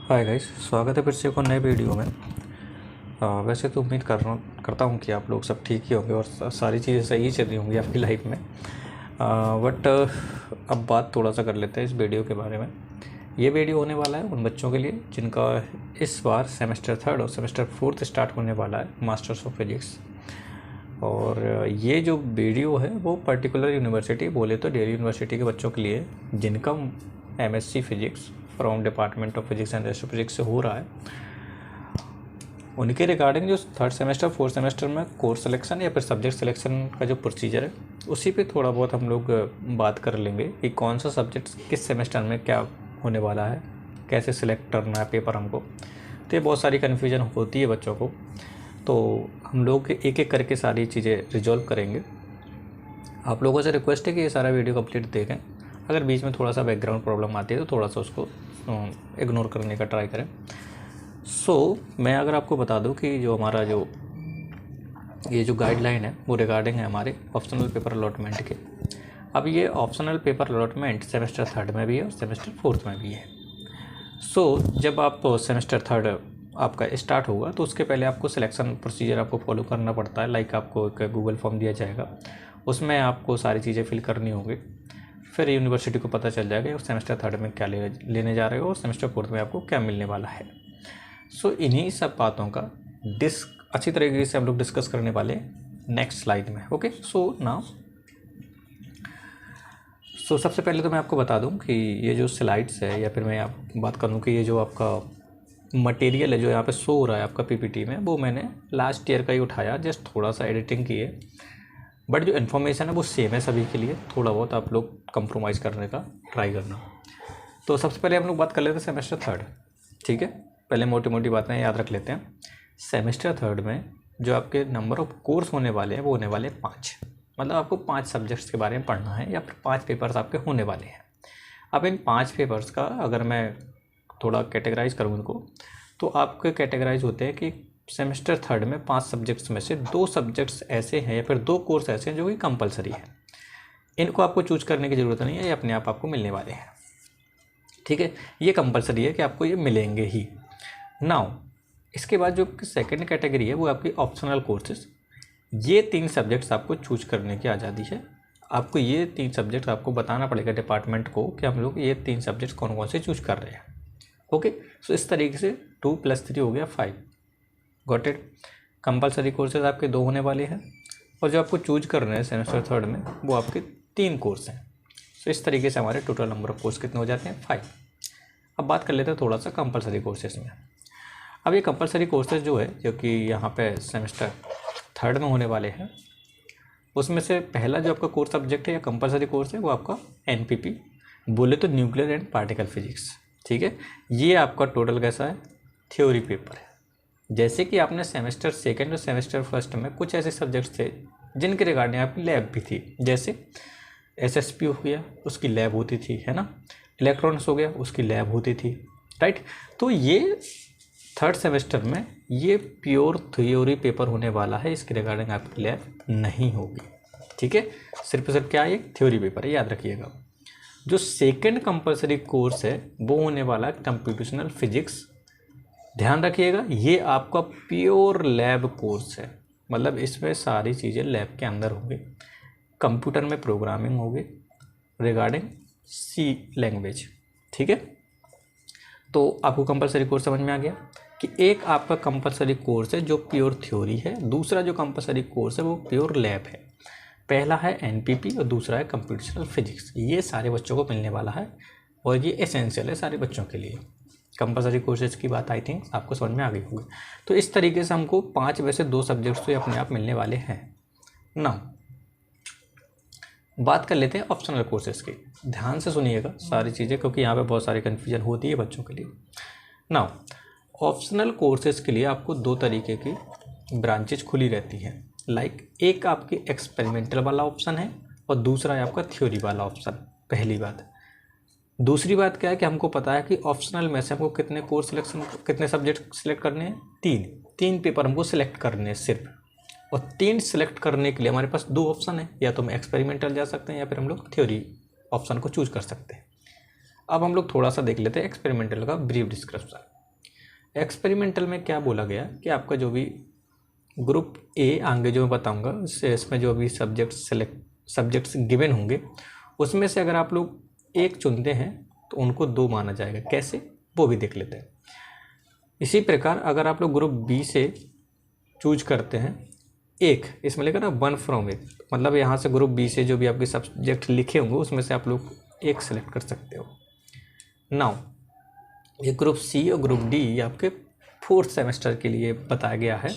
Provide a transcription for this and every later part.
Hi guys, स्वागत है फिर से एक और नए वीडियो में। वैसे तो उम्मीद करता हूँ कि आप लोग सब ठीक ही होंगे और सारी चीज़ें सही चल रही होंगी आपकी लाइफ में। बट अब बात थोड़ा सा कर लेते हैं इस वीडियो के बारे में। ये वीडियो होने वाला है उन बच्चों के लिए जिनका इस बार सेमेस्टर 3 और सेमेस्टर 4 स्टार्ट होने वाला है, मास्टर्स ऑफ फिजिक्स। और ये जो वीडियो है वो पर्टिकुलर यूनिवर्सिटी बोले तो दिल्ली यूनिवर्सिटी के बच्चों के लिए जिनका MSc physics from department of physics and astrophysics से हो रहा है, उनके रिगार्डिंग जो 3rd सेमेस्टर 4th सेमेस्टर में कोर्स सिलेक्शन या फिर सब्जेक्ट सिलेक्शन का जो प्रोसीजर है उसी पे थोड़ा बहुत हम लोग बात कर लेंगे कि कौन सा सब्जेक्ट किस सेमेस्टर में क्या होने वाला है, कैसे सिलेक्ट करना है पेपर हमको। तो ये बहुत सारी कन्फ्यूजन होती है बच्चों को, तो हम लोग एक एक करके सारी चीज़ें रिजॉल्व करेंगे। आप लोगों से रिक्वेस्ट है कि ये सारा वीडियो कंप्लीट देखें। अगर बीच में थोड़ा सा बैकग्राउंड प्रॉब्लम आती है तो थोड़ा सा उसको इग्नोर करने का ट्राई करें। मैं अगर आपको बता दूं कि जो हमारा ये जो गाइडलाइन है वो रिगार्डिंग है हमारे ऑप्शनल पेपर अलॉटमेंट के। अब ये optional paper allotment semester 3rd में भी है और सेमेस्टर 4th में भी है। जब आप सेमेस्टर 3rd आपका स्टार्ट होगा तो उसके पहले आपको सिलेक्शन प्रोसीजर आपको फॉलो करना पड़ता है। लाइक आपको एक गूगल फॉर्म दिया जाएगा, उसमें आपको सारी चीज़ें फिल करनी होंगी। फिर यूनिवर्सिटी को पता चल जाएगा सेमेस्टर 3rd में क्या लेने जा रहे हो और सेमेस्टर 4th में आपको क्या मिलने वाला है। इन्हीं सब बातों का अच्छी तरीके से हम लोग डिस्कस करने वाले नेक्स्ट स्लाइड में। ओके, नाउ सबसे पहले तो मैं आपको बता दूं कि ये जो स्लाइड्स है या फिर मैं आप बात करूं कि ये जो आपका मटेरियल है जो यहाँ पे शो हो रहा है आपका पीपीटी में, वो मैंने लास्ट ईयर का ही उठाया, जस्ट थोड़ा सा एडिटिंग की है। बट जो इन्फॉर्मेशन है वो सेम है सभी के लिए, थोड़ा बहुत आप लोग कंप्रोमाइज़ करने का ट्राई करना। तो सबसे पहले हम लोग बात कर लेते हैं सेमेस्टर 3rd। ठीक है, पहले मोटी मोटी बातें याद रख लेते हैं। सेमेस्टर 3rd में जो आपके नंबर ऑफ कोर्स होने वाले हैं वो होने वाले 5। मतलब आपको 5 सब्जेक्ट्स के बारे में पढ़ना है या फिर 5 पेपर्स आपके होने वाले हैं। अब इन 5 पेपर्स का अगर मैं थोड़ा कैटेगराइज करूँ इनको, तो आपके कैटेगराइज होते हैं कि सेमेस्टर 3rd में 5 सब्जेक्ट्स में से 2 सब्जेक्ट्स ऐसे हैं या फिर 2 कोर्स ऐसे हैं जो कि कंपलसरी है। इनको आपको चूज करने की ज़रूरत नहीं है, ये अपने आप आपको मिलने वाले हैं। ठीक है, ये कंपलसरी है कि आपको ये मिलेंगे ही। नाउ इसके बाद जो सेकंड कैटेगरी है वो आपकी ऑप्शनल कोर्सेज। ये 3 सब्जेक्ट्स आपको चूज करने की आज़ादी है। आपको ये 3 सब्जेक्ट आपको बताना पड़ेगा डिपार्टमेंट को कि हम लोग ये 3 सब्जेक्ट्स कौन कौन से चूज कर रहे हैं। ओके, इस तरीके से 2 + 3 हो गया 5। Got it. कंपलसरी कोर्सेज आपके 2 होने वाले हैं और जो आपको चूज करना है सेमेस्टर 3rd में वो आपके 3 कोर्स हैं। इस तरीके से हमारे टोटल नंबर ऑफ कोर्स कितने हो जाते हैं, 5। अब बात कर लेते हैं थोड़ा सा कंपलसरी कोर्सेज में। अब ये कंपलसरी कोर्सेज जो है जो कि यहाँ पे सेमेस्टर 3rd में होने वाले हैं, उसमें से पहला जो आपका कोर्स सब्जेक्ट है या कंपलसरी कोर्स है वो आपका NPP बोले तो न्यूक्लियर एंड पार्टिकल फिजिक्स। ठीक है, ये आपका टोटल कैसा है, थ्योरी पेपर है। जैसे कि आपने सेमेस्टर 2nd और सेमेस्टर 1st में कुछ ऐसे सब्जेक्ट्स थे जिनके रिगार्डिंग आपकी लैब भी थी, जैसे SSP हो गया उसकी लैब होती थी, है ना, इलेक्ट्रॉनिक्स हो गया उसकी लैब होती थी, राइट। तो ये 3rd सेमेस्टर में ये प्योर थ्योरी पेपर होने वाला है, इसके रिगार्डिंग आपकी लैब नहीं होगी। ठीक है, सिर्फ क्या है, एक थ्योरी पेपर है, याद रखिएगा। जो सेकंड कंपलसरी कोर्स है वो होने वाला है कंप्यूटेशनल फिजिक्स। ध्यान रखिएगा, ये आपका प्योर लैब कोर्स है, मतलब इसमें सारी चीज़ें लैब के अंदर होंगी। कंप्यूटर में प्रोग्रामिंग होगी रिगार्डिंग C लैंग्वेज। ठीक है, तो आपको कंपलसरी कोर्स समझ में आ गया कि एक आपका कंपलसरी कोर्स है जो प्योर थ्योरी है, दूसरा जो कंपलसरी कोर्स है वो प्योर लैब है। पहला है NPP और दूसरा है कंप्यूटेशनल फिजिक्स। ये सारे बच्चों को मिलने वाला है और ये एसेंशियल है सारे बच्चों के लिए। कंपलसरी कोर्सेज की बात आई थिंक आपको समझ में आ गई होगी। तो इस तरीके से हमको 5 में से 2 सब्जेक्ट्स तो अपने आप मिलने वाले हैं। नाउ बात कर लेते हैं ऑप्शनल कोर्सेज की। ध्यान से सुनिएगा सारी चीज़ें, क्योंकि यहाँ पे बहुत सारी कन्फ्यूजन होती है बच्चों के लिए। नाउ ऑप्शनल कोर्सेज के लिए आपको 2 तरीके की ब्रांचेज खुली रहती हैं। लाइक एक आपकी एक्सपेरिमेंटल वाला ऑप्शन है और दूसरा है आपका थ्योरी वाला ऑप्शन। पहली बात। दूसरी बात क्या है कि हमको पता है कि ऑप्शनल में से हमको कितने सब्जेक्ट सिलेक्ट करने हैं, 3 पेपर हमको सिलेक्ट करने हैं सिर्फ। और 3 सिलेक्ट करने के लिए हमारे पास 2 ऑप्शन है, या तो हम एक्सपेरिमेंटल जा सकते हैं या फिर हम लोग थ्योरी ऑप्शन को चूज कर सकते हैं। अब हम लोग थोड़ा सा देख लेते हैं एक्सपेरिमेंटल का ब्रीफ डिस्क्रिप्शन। एक्सपेरिमेंटल में क्या बोला गया कि आपका जो भी ग्रुप ए आगे जो मैं बताऊंगा इसमें जो भी सब्जेक्ट्स गिवन होंगे उसमें से अगर आप लोग एक चुनते हैं तो उनको 2 माना जाएगा। कैसे, वो भी देख लेते हैं। इसी प्रकार अगर आप लोग ग्रुप बी से चूज करते हैं एक, इसमें लिखा ना 1 फ्रॉम एक, मतलब यहाँ से ग्रुप बी से जो भी आपके सब्जेक्ट लिखे होंगे उसमें से आप लोग एक सेलेक्ट कर सकते हो। नाउ ये ग्रुप सी और ग्रुप डी आपके 4th सेमेस्टर के लिए बताया गया है,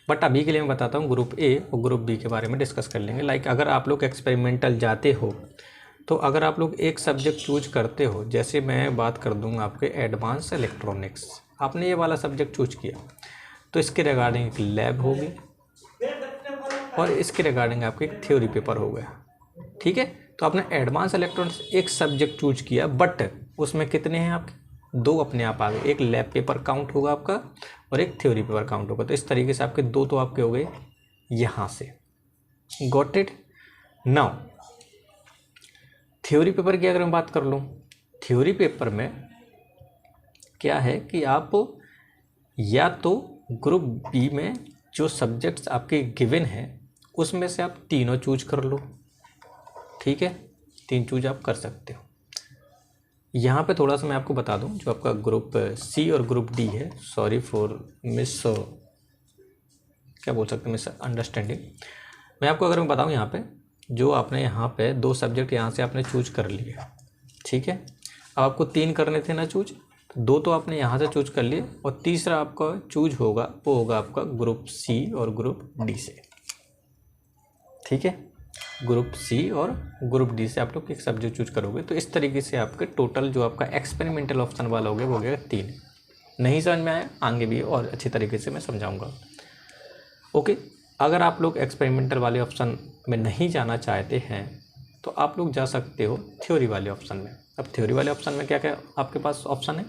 बट अभी के लिए मैं बताता हूँ ग्रुप ए और ग्रुप बी के बारे में डिस्कस कर लेंगे। लाइक अगर आप लोग एक्सपेरिमेंटल जाते हो तो अगर आप लोग एक सब्जेक्ट चूज करते हो, जैसे मैं बात कर दूँगा आपके एडवांस इलेक्ट्रॉनिक्स, आपने ये वाला सब्जेक्ट चूज किया तो इसके रिगार्डिंग एक लैब होगी और इसके रिगार्डिंग आपके एक थ्योरी पेपर हो गया। ठीक है, तो आपने एडवांस इलेक्ट्रॉनिक्स एक सब्जेक्ट चूज किया, बट उसमें कितने हैं आपके 2 अपने आप आ गए, एक लैब पेपर काउंट होगा आपका और एक थ्योरी पेपर काउंट होगा। तो इस तरीके से आपके 2 तो आपके हो गए यहाँ से। Got it. Now theory paper की अगर मैं बात कर लूँ, थ्योरी पेपर में क्या है कि आप या तो ग्रुप बी में जो सब्जेक्ट्स आपके गिवन हैं उसमें से आप तीनों चूज कर लो। ठीक है, 3 चूज आप कर सकते हो। यहाँ पे थोड़ा सा मैं आपको बता दूं, जो आपका ग्रुप सी और ग्रुप डी है, सॉरी फॉर क्या बोल सकते हैं मिस अंडरस्टैंडिंग। मैं आपको अगर मैं बताऊं, यहाँ पे जो आपने यहाँ पे 2 सब्जेक्ट यहाँ से आपने चूज कर लिए, ठीक है। अब आपको 3 करने थे ना चूज, 2 तो आपने यहाँ से चूज कर लिए और तीसरा आपका चूज होगा वो होगा आपका ग्रुप सी और ग्रुप डी से। ठीक है, ग्रुप सी और ग्रुप डी से आप लोग एक सब्जेक्ट चूज करोगे। तो इस तरीके से आपके टोटल जो आपका एक्सपेरिमेंटल ऑप्शन वाला हो गया वो हो गया 3। नहीं समझ में आया, आगे भी और अच्छी तरीके से मैं समझाऊंगा। ओके, अगर आप लोग एक्सपेरिमेंटल वाले ऑप्शन में नहीं जाना चाहते हैं तो आप लोग जा सकते हो थ्योरी वाले ऑप्शन में। अब थ्योरी वाले ऑप्शन में क्या क्या आपके पास ऑप्शन है,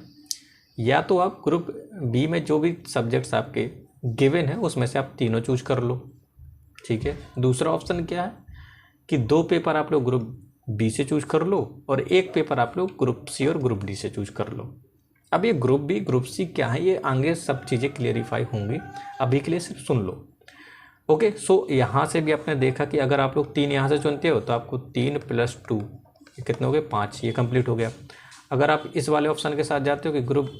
या तो आप ग्रुप बी में जो भी सब्जेक्ट्स आपके गिवन है उसमें से आप तीनों चूज कर लो। ठीक है, दूसरा ऑप्शन क्या है कि 2 पेपर आप लोग ग्रुप बी से चूज कर लो और 1 पेपर आप लोग ग्रुप सी और ग्रुप डी से चूज कर लो। अब ये ग्रुप बी ग्रुप सी क्या है, ये आगे सब चीज़ें क्लियरिफाई होंगी, अभी के लिए सिर्फ सुन लो। ओके, सो यहाँ से भी आपने देखा कि अगर आप लोग 3 यहाँ से चुनते हो तो आपको 3 + 2 कितने हो गए 5, ये कंप्लीट हो गया। अगर आप इस वाले ऑप्शन के साथ जाते हो कि ग्रुप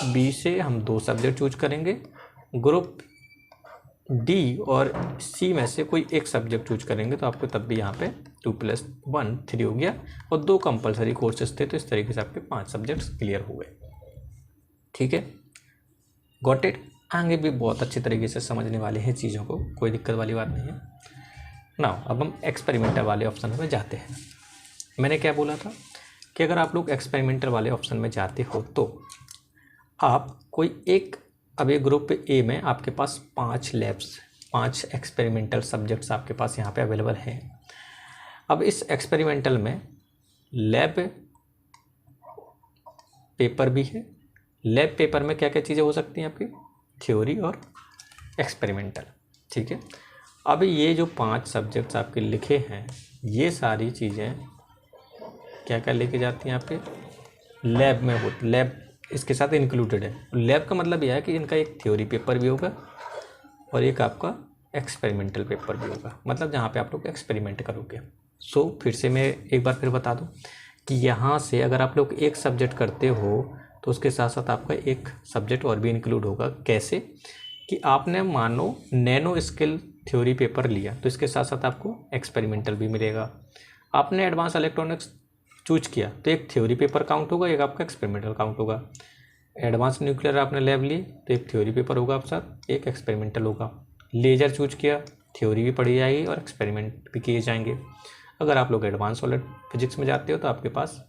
बी से हम 2 सब्जेक्ट चूज करेंगे, ग्रुप डी और सी में से कोई एक सब्जेक्ट चूज करेंगे, तो आपको तब भी यहाँ पे 2 + 1 3 हो गया और 2 कंपलसरी कोर्सेज थे, तो इस तरीके से आपके 5 सब्जेक्ट्स क्लियर हो गए। ठीक है, गॉट इट। आगे भी बहुत अच्छी तरीके से समझने वाले हैं चीज़ों को, कोई दिक्कत वाली बात नहीं है। नाउ अब हम एक्सपेरिमेंटल वाले ऑप्शन में जाते हैं। मैंने क्या बोला था कि अगर आप लोग एक्सपेरिमेंटल वाले ऑप्शन में जाते हो तो आप कोई एक, अब ये ग्रुप ए में आपके पास 5 लैब्स 5 एक्सपेरिमेंटल सब्जेक्ट्स आपके पास यहाँ पे अवेलेबल हैं। अब इस एक्सपेरिमेंटल में लैब पेपर भी है। लैब पेपर में क्या क्या चीज़ें हो सकती हैं आपकी, थ्योरी और एक्सपेरिमेंटल। ठीक है, अब ये जो 5 सब्जेक्ट्स आपके लिखे हैं ये सारी चीज़ें क्या क्या लेके जाती हैं आपके लैब में हो, लैब इसके साथ इंक्लूडेड है। लैब का मतलब यह है कि इनका एक थ्योरी पेपर भी होगा और एक आपका एक्सपेरिमेंटल पेपर भी होगा, मतलब जहाँ पे आप लोग एक्सपेरिमेंट करोगे। सो फिर से मैं एक बार फिर बता दूँ कि यहाँ से अगर आप लोग एक सब्जेक्ट करते हो तो उसके साथ साथ आपका एक सब्जेक्ट और भी इंक्लूड होगा। कैसे कि आपने मानो नैनो स्केल थ्योरी पेपर लिया तो इसके साथ साथ आपको एक्सपेरिमेंटल भी मिलेगा। आपने एडवांस इलेक्ट्रॉनिक्स चूज किया तो एक थ्योरी पेपर काउंट होगा, एक आपका एक्सपेरिमेंटल काउंट होगा। एडवांस न्यूक्लियर आपने लैब ली तो एक थ्योरी पेपर होगा आपके साथ, एक एक्सपेरिमेंटल होगा। लेजर चूज किया, थ्योरी भी पढ़ी जाएगी और एक्सपेरिमेंट भी किए जाएंगे। अगर आप लोग एडवांस सॉलिड फिजिक्स में जाते हो तो आपके पास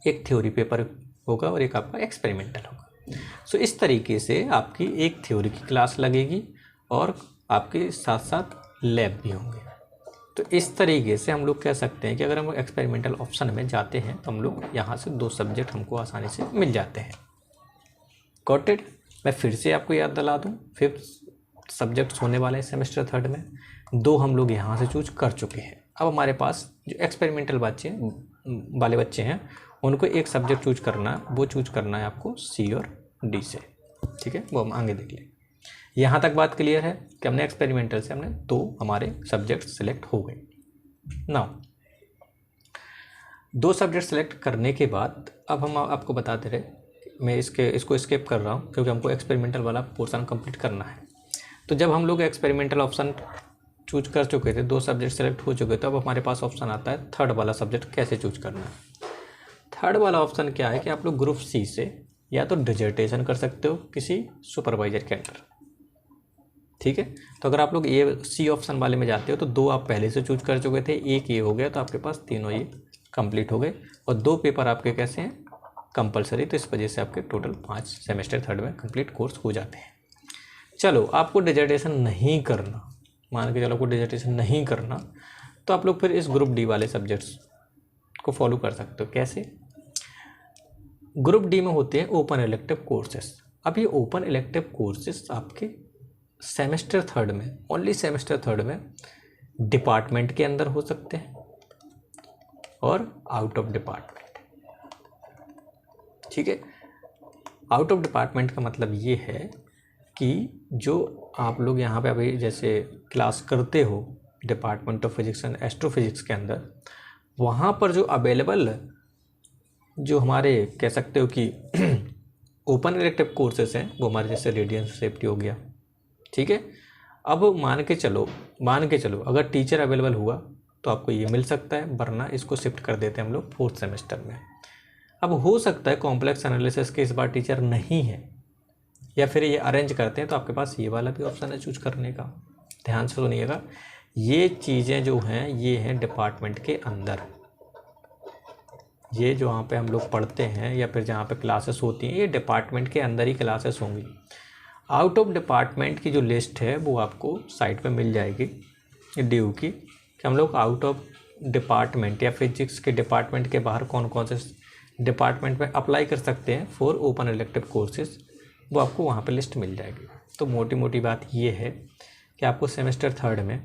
एक थ्योरी पेपर होगा और एक आपका एक्सपेरिमेंटल होगा। सो इस तरीके से आपकी एक थ्योरी की क्लास लगेगी और आपके साथ साथ लैब भी होंगे। तो इस तरीके से हम लोग कह सकते हैं कि अगर हम एक्सपेरिमेंटल ऑप्शन में जाते हैं तो हम लोग यहाँ से 2 सब्जेक्ट हमको आसानी से मिल जाते हैं। Got it. मैं फिर से आपको याद दिला दूँ, 5 सब्जेक्ट्स होने वाले हैं सेमेस्टर 3 में, 2 हम लोग यहाँ से चूज कर चुके हैं। अब हमारे पास जो एक्सपेरिमेंटल वाले बच्चे हैं उनको एक सब्जेक्ट चूज करना, वो चूज करना है आपको सी और डी से। ठीक है, वो हम आगे देख लेंगे। यहाँ तक बात क्लियर है कि हमने एक्सपेरिमेंटल से हमने 2 हमारे सब्जेक्ट सेलेक्ट हो गए। नाउ 2 सब्जेक्ट सेलेक्ट करने के बाद अब हम आपको बताते रहे, मैं इसको स्किप कर रहा हूँ क्योंकि हमको एक्सपेरिमेंटल वाला पोर्शन कंप्लीट करना है। तो जब हम लोग एक्सपेरिमेंटल ऑप्शन चूज कर चुके थे, 2 सब्जेक्ट सेलेक्ट हो चुके थे, अब हमारे पास ऑप्शन आता है थर्ड वाला सब्जेक्ट कैसे चूज करना है। थर्ड वाला ऑप्शन क्या है कि आप लोग ग्रुप सी से या तो डिजर्टेशन कर सकते हो किसी सुपरवाइजर के अंडर, ठीक है। तो अगर आप लोग ये सी ऑप्शन वाले में जाते हो तो 2 आप पहले से चूज कर चुके थे, 1 ये हो गया, तो आपके पास तीनों ये कंप्लीट हो गए और 2 पेपर आपके कैसे हैं, कंपलसरी। तो इस वजह से आपके टोटल 5 सेमेस्टर थर्ड में कंप्लीट कोर्स हो जाते हैं। चलो आपको डिजर्टेशन नहीं करना, मान के चलो आपको डिजर्टेशन नहीं करना, तो आप लोग फिर इस ग्रुप डी वाले सब्जेक्ट्स को फॉलो कर सकते हो। कैसे? ग्रुप डी में होते हैं ओपन इलेक्टिव कोर्सेस। अब ये ओपन इलेक्टिव कोर्सेस आपके सेमेस्टर थर्ड में, ओनली सेमेस्टर थर्ड में डिपार्टमेंट के अंदर हो सकते हैं और आउट ऑफ डिपार्टमेंट, ठीक है। आउट ऑफ डिपार्टमेंट का मतलब ये है कि जो आप लोग यहाँ पे अभी जैसे क्लास करते हो department of physics and astrophysics के अंदर, वहाँ पर जो अवेलेबल जो हमारे कह सकते हो कि ओपन इलेक्टिव कोर्सेस हैं, वो हमारे जैसे रेडियंस सेफ्टी हो गया, ठीक है। अब मान के चलो अगर टीचर अवेलेबल हुआ तो आपको ये मिल सकता है, वरना इसको शिफ्ट कर देते हैं हम लोग 4th सेमेस्टर में। अब हो सकता है कॉम्प्लेक्स एनालिसिस के इस बार टीचर नहीं है, या फिर ये अरेंज करते हैं, तो आपके पास ये वाला भी ऑप्शन है चूज करने का। ध्यान से सुनिएगा, ये चीज़ें जो हैं ये हैं डिपार्टमेंट के अंदर, ये जो वहाँ पे हम लोग पढ़ते हैं या फिर जहाँ पे क्लासेस होती हैं, ये डिपार्टमेंट के अंदर ही क्लासेस होंगी। आउट ऑफ डिपार्टमेंट की जो लिस्ट है वो आपको साइट पे मिल जाएगी ड्यू की, कि हम लोग आउट ऑफ डिपार्टमेंट या फिजिक्स के डिपार्टमेंट के बाहर कौन कौन से डिपार्टमेंट में अप्लाई कर सकते हैं फॉर ओपन इलेक्टिव कोर्सेज, वो आपको वहाँ पे लिस्ट मिल जाएगी। तो मोटी मोटी बात ये है कि आपको सेमेस्टर थर्ड में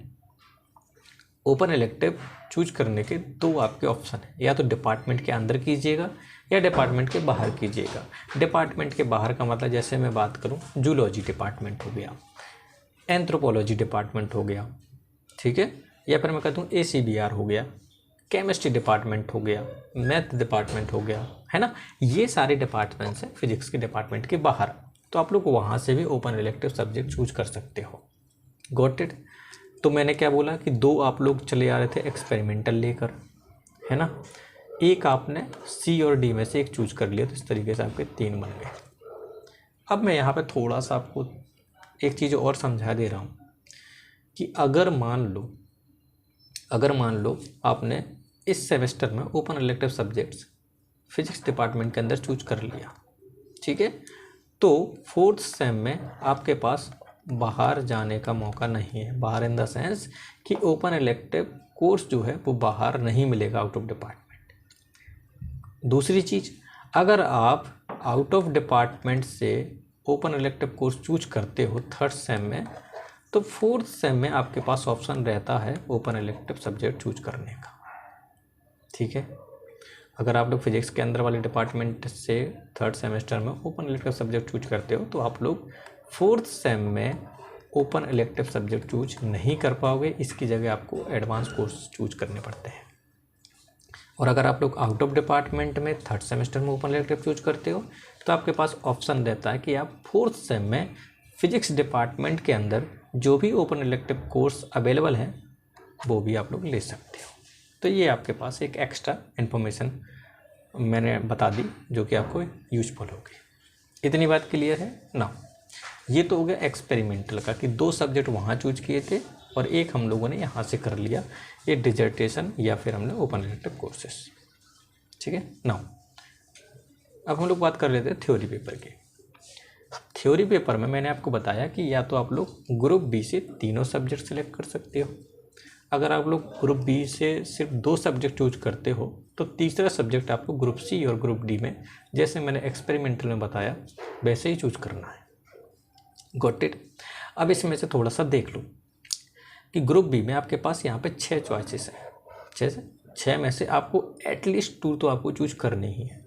ओपन इलेक्टिव चूज करने के 2 आपके ऑप्शन हैं, या तो डिपार्टमेंट के अंदर कीजिएगा या डिपार्टमेंट के बाहर कीजिएगा। डिपार्टमेंट के बाहर का मतलब जैसे मैं बात करूं, जूलॉजी डिपार्टमेंट हो गया, एंथ्रोपोलॉजी डिपार्टमेंट हो गया, ठीक है, या फिर मैं कहता हूँ ACBR हो गया, केमिस्ट्री डिपार्टमेंट हो गया, मैथ डिपार्टमेंट हो गया, है ना। ये सारे डिपार्टमेंट्स हैं फिजिक्स के डिपार्टमेंट के बाहर, तो आप लोग वहाँ से भी ओपन इलेक्टिव सब्जेक्ट चूज कर सकते हो। Got it? तो मैंने क्या बोला कि 2 आप लोग चले आ रहे थे एक्सपेरिमेंटल लेकर, है ना, एक आपने सी और डी में से एक चूज कर लिया, तो इस तरीके से आपके 3 बन गए। अब मैं यहाँ पे थोड़ा सा आपको एक चीज़ और समझा दे रहा हूँ कि अगर मान लो आपने इस सेमेस्टर में open elective subjects physics department के अंदर चूज कर लिया, ठीक है, तो 4th सेम में आपके पास बाहर जाने का मौका नहीं है। बाहर इन द सेंस कि ओपन इलेक्टिव कोर्स जो है वो बाहर नहीं मिलेगा आउट ऑफ डिपार्टमेंट। दूसरी चीज़, अगर आप आउट ऑफ डिपार्टमेंट से ओपन इलेक्टिव कोर्स चूज करते हो 3rd सेम में, तो 4th सेम में आपके पास ऑप्शन रहता है ओपन इलेक्टिव सब्जेक्ट चूज करने का, ठीक है। अगर आप लोग फिजिक्स के अंदर वाले डिपार्टमेंट से 3rd सेमेस्टर में ओपन इलेक्टिव सब्जेक्ट चूज करते हो, तो आप लोग 4th सेम में ओपन इलेक्टिव सब्जेक्ट चूज नहीं कर पाओगे, इसकी जगह आपको एडवांस कोर्स चूज करने पड़ते हैं। और अगर आप लोग आउट ऑफ डिपार्टमेंट में 3rd सेमेस्टर में ओपन इलेक्टिव चूज करते हो, तो आपके पास ऑप्शन रहता है कि आप 4th सेम में फिजिक्स डिपार्टमेंट के अंदर जो भी ओपन इलेक्टिव कोर्स अवेलेबल हैं वो भी आप लोग ले सकते हो। तो ये आपके पास एक एक्स्ट्रा इन्फॉर्मेशन मैंने बता दी जो कि आपको यूजफुल होगी। इतनी बात क्लियर है ना? ये तो हो गया एक्सपेरिमेंटल का कि 2 सब्जेक्ट वहाँ चूज किए थे और एक हम लोगों ने यहाँ से कर लिया, ये डिजर्टेशन या फिर हमने ओपन इलेक्टिव कोर्सेस, ठीक है ना। अब हम लोग बात कर रहे थे थ्योरी पेपर की। थ्योरी पेपर में मैंने आपको बताया कि या तो आप लोग ग्रुप बी से तीनों सब्जेक्ट सेलेक्ट कर सकते हो। अगर आप लोग ग्रुप बी से सिर्फ 2 सब्जेक्ट चूज करते हो, तो तीसरा सब्जेक्ट आपको ग्रुप सी और ग्रुप डी में, जैसे मैंने एक्सपेरिमेंटल में बताया, वैसे ही चूज करना है। Got it? अब इसमें से थोड़ा सा देख लो कि ग्रुप बी में आपके पास यहाँ पे 6 चॉइसेस हैं। 6 में से आपको एटलीस्ट 2 तो आपको चूज करनी ही है।